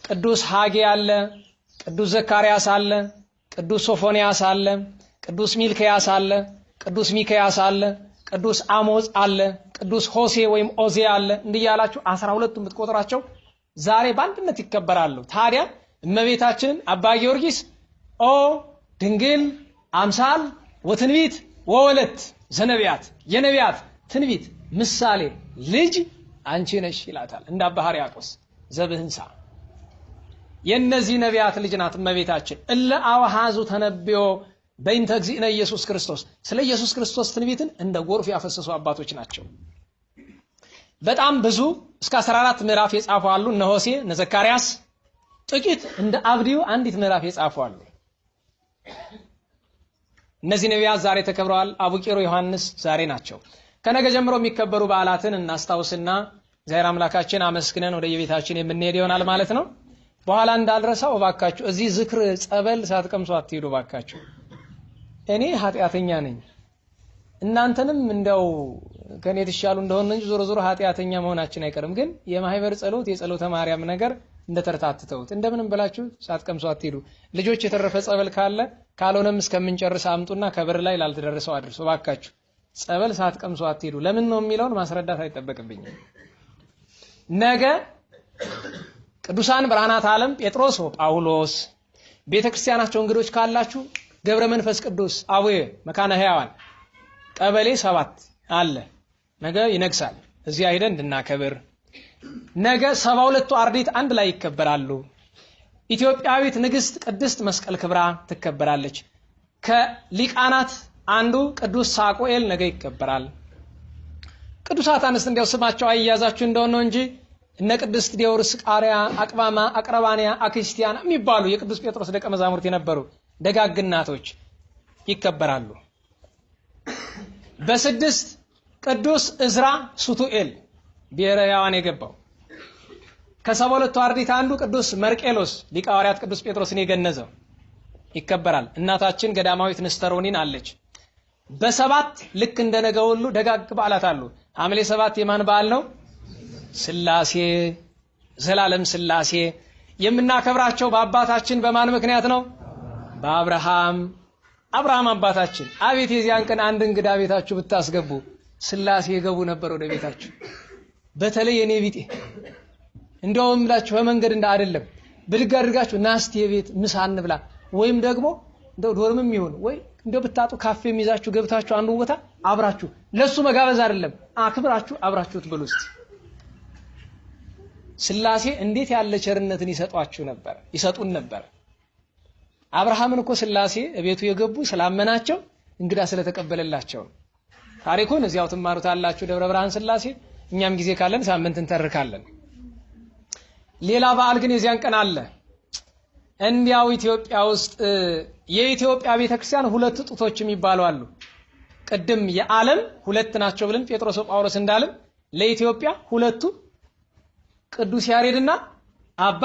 ቅዱስ ሐጌ አለ፣ ቅዱስ ዘካርያስ አለ፣ ቅዱስ ሶፎንያስ አለ፣ ቅዱስ ሚልክያስ አለ፣ ቅዱስ ሚክያስ አለ፣ ቅዱስ አሞጽ አለ፣ ቅዱስ ሆሴ ወይም ኦዜ አለ። እንዲያላችሁ 12ቱም ብትቆጥራቸው ዛሬ በአንድነት ይከበራሉ። ታዲያ እመቤታችንን አባ ጊዮርጊስ ኦ ድንግል አምሳል ወትንቢት ወወለት ዘነቢያት የነቢያት ትንቢት ምሳሌ ልጅ አንቺ ነሽ ይላታል። እንደ አባ ሕርያቆስ ዘብህንሳ የነዚህ ነቢያት ልጅ ናት እመቤታችን። እለ አውሃዙ ተነብዮ በእንተ እግዚእነ ኢየሱስ ክርስቶስ፣ ስለ ኢየሱስ ክርስቶስ ትንቢትን እንደ ጎርፍ ያፈሰሱ አባቶች ናቸው። በጣም ብዙ እስከ 14 ምዕራፍ የጻፉ አሉ። እነ ሆሴ እነ ዘካርያስ፣ ጥቂት እንደ አብድዩ አንዲት ምዕራፍ የጻፉ አሉ። እነዚህ ነቢያት ዛሬ ተከብረዋል። አቡቂሮ ዮሐንስ ዛሬ ናቸው። ከነገ ጀምሮ የሚከበሩ በዓላትን እናስታውስና እግዚአብሔር አምላካችን አመስግነን ወደ የቤታችን የምንሄድ ይሆናል ማለት ነው። በኋላ እንዳልረሳው እባካችሁ እዚህ ዝክር ጸበል ሳትቀምሱ አትሄዱ እባካችሁ። እኔ ኃጢአተኛ ነኝ፣ እናንተንም እንደው ከኔ ተሻሉ እንደሆነ እንጂ ዞሮ ዞሮ ኃጢአተኛ መሆናችን አይቀርም። ግን የማህበር ጸሎት የጸሎተ ማርያም ነገር እንደተረታተተውት እንደምንም ብላችሁ ሳትቀምሱ አትሄዱ። ልጆች የተረፈ ጸበል ካለ ካልሆነም እስከምንጨርስ አምጡና ከበር ላይ ላልተደረሰው አድርሱ እባካችሁ። ጸበል ሳትቀምሱ አትሄዱ። ለምን ነው የሚለውን ማስረዳት አይጠበቅብኝም። ነገ ቅዱሳን ብርሃናት ዓለም ጴጥሮስ ወጳውሎስ ቤተክርስቲያናቸው እንግዶች ካላችሁ ገብረ መንፈስ ቅዱስ አቡዬ መካነ ሕያዋን ቀበሌ 7 አለ። ነገ ይነግሳል። እዚያ ሄደን እንድናከብር። ነገ 72ቱ አርድእት አንድ ላይ ይከበራሉ። ኢትዮጵያዊት ንግስት ቅድስት መስቀል ክብራ ትከበራለች። ከሊቃናት አንዱ ቅዱስ ሳቆኤል ነገ ይከበራል። ቅዱሳት አንስት እንዲያው ስማቸው አያያዛችሁ እንደሆነ ነው እንጂ እነ ቅድስት ዲዮርስ፣ ቃሪያ፣ አቅባማ፣ አቅረባንያ፣ አክስቲያና የሚባሉ የቅዱስ ጴጥሮስ ደቀ መዛሙርት የነበሩ ደጋግ እናቶች ይከበራሉ። በ6 ቅዱስ እዝራ ሱቱኤል ብሔረ ሕያዋን የገባው። ከ72ቱ አርድእት አንዱ ቅዱስ መርቄሎስ ሊቀ ሐዋርያት ቅዱስ ጴጥሮስን የገነዘው ይከበራል። እናታችን ገዳማዊት ንስተሮኒን አለች። በ7 ልክ እንደነገ ሁሉ ደጋግ በዓላት አሉ። ሐምሌ 7 የማን በዓል ነው? ስላሴ ዘላለም ስላሴ። የምናከብራቸው በአባታችን በማን ምክንያት ነው? በአብርሃም አባታችን። አቤት የዚያን ቀን አንድ እንግዳ ቤታችሁ ብታስገቡ ስላሴ የገቡ ነበር ወደ ቤታችሁ። በተለይ የኔ ቢጤ እንደውም ብላችሁ በመንገድ አይደለም ብድግ አድርጋችሁ ናስቲ የቤት ምሳ እንብላ ወይም ደግሞ እንደው ዶርምም ይሁን ወይ እንደው ብታጡ ካፌ የሚይዛችሁ ገብታችሁ አንዱ ቦታ አብራችሁ ለሱ መጋበዝ አይደለም አክብራችሁ አብራችሁት ብሉ እስቲ። ስላሴ እንዴት ያለ ቸርነትን ይሰጡን ነበር። አብርሃምን እኮ ስላሴ ቤቱ የገቡ ስላመናቸው እንግዳ ስለተቀበለላቸው ታሪኩን እዚያው ትማሩታላችሁ። ደብረ ብርሃን ስላሴ እኛም ጊዜ ካለን ሳምንት እንተርካለን። ሌላ በዓል ግን የዚያን ቀን አለ። እንዲያው ኢትዮጵያ ውስጥ የኢትዮጵያ ቤተክርስቲያን ሁለት ጡቶች የሚባሉ አሉ። ቅድም የዓለም ሁለት ናቸው ብለን ጴጥሮስ ጳውሎስ እንዳለን ለኢትዮጵያ ሁለቱ ቅዱስ ያሬድና አባ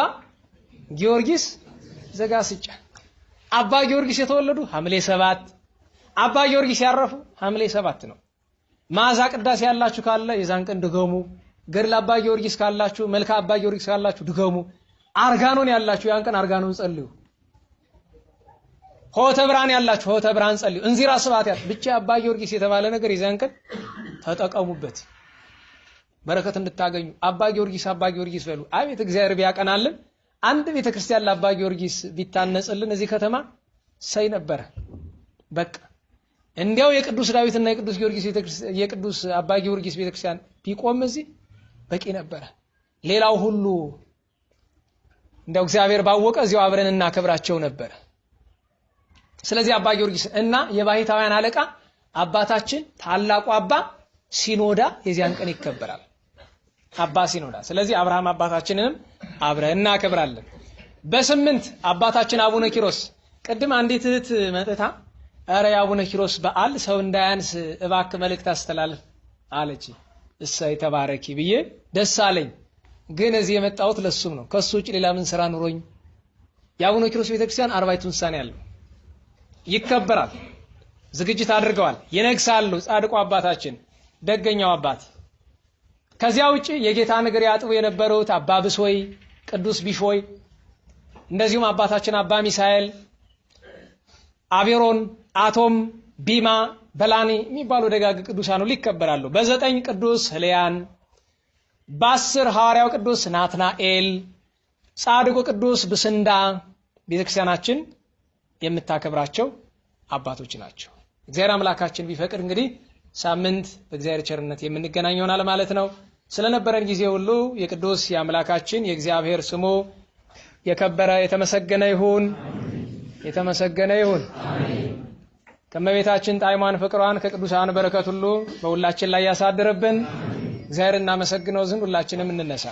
ጊዮርጊስ ዘጋስጫ። አባ ጊዮርጊስ የተወለዱ ሐምሌ 7፣ አባ ጊዮርጊስ ያረፉ ሐምሌ 7 ነው። ማዛ ቅዳሴ ያላችሁ ካለ የዛን ቀን ድገሙ። ገድለ አባ ጊዮርጊስ ካላችሁ፣ መልካ አባ ጊዮርጊስ ካላችሁ ድገሙ። አርጋኖን ያላችሁ ያን ቀን አርጋኖን ጸልዩ። ሆተ ብርሃን ያላችሁ ሆተ ብርሃን ጸልዩ። እንዚራ ስብሐት ያት ብቻ አባ ጊዮርጊስ የተባለ ነገር የዛን ቀን ተጠቀሙበት በረከት እንድታገኙ። አባ ጊዮርጊስ በሉ። አቤት እግዚአብሔር ቢያቀናልን አንድ ቤተክርስቲያን ለአባ ጊዮርጊስ ቢታነጽልን እዚህ ከተማ ሳይ ነበር። በቃ እንዲያው የቅዱስ ዳዊትና የቅዱስ ጊዮርጊስ ቤተክርስቲያን የቅዱስ አባ ጊዮርጊስ ቤተክርስቲያን ቢቆም እዚህ በቂ ነበር። ሌላው ሁሉ እንደው እግዚአብሔር ባወቀ እዚያው አብረን እናከብራቸው ነበር። ስለዚህ አባ ጊዮርጊስ እና የባሕታውያን አለቃ አባታችን ታላቁ አባ ሲኖዳ የዚያን ቀን ይከበራል። አባ ሲኖዳ። ስለዚህ አብርሃም አባታችንንም አብረን እናከብራለን። በ8 አባታችን አቡነ ኪሮስ። ቅድም አንዲት እህት መጥታ አረ የአቡነ ኪሮስ በዓል ሰው እንዳያንስ እባክህ መልእክት አስተላልፍ አለች። እሰይ ተባረኪ ብዬ ደስ አለኝ። ግን እዚህ የመጣሁት ለሱም ነው። ከሱ ውጭ ሌላ ምን ስራ ኑሮኝ? የአቡነ ኪሮስ ቤተክርስቲያን 40 ውሳኔ ያለው ይከበራል። ዝግጅት አድርገዋል። ይነግሳሉ። ጻድቁ አባታችን ደገኛው አባት። ከዚያ ውጪ የጌታ እግር ያጥቡ የነበሩት አባ ብሶይ፣ ቅዱስ ቢሾይ፣ እንደዚሁም አባታችን አባ ሚሳኤል፣ አቤሮን፣ አቶም፣ ቢማ፣ በላኒ የሚባሉ ደጋግ ቅዱሳን ሁሉ ይከበራሉ። በ9 ቅዱስ ህልያን፣ በ10 ሐዋርያው ቅዱስ ናትናኤል፣ ጻድቁ ቅዱስ ብስንዳ ቤተክርስቲያናችን የምታከብራቸው አባቶች ናቸው። እግዚአብሔር አምላካችን ቢፈቅድ እንግዲህ ሳምንት በእግዚአብሔር ቸርነት የምንገናኝ ይሆናል ማለት ነው። ስለነበረን ጊዜ ሁሉ የቅዱስ የአምላካችን የእግዚአብሔር ስሙ የከበረ የተመሰገነ ይሁን። የተመሰገነ ይሁን። ከመቤታችን ጣዕሟን ፍቅሯን ከቅዱሳን በረከት ሁሉ በሁላችን ላይ ያሳድርብን። እግዚአብሔር እናመሰግነው ዘንድ ሁላችንም እንነሳ።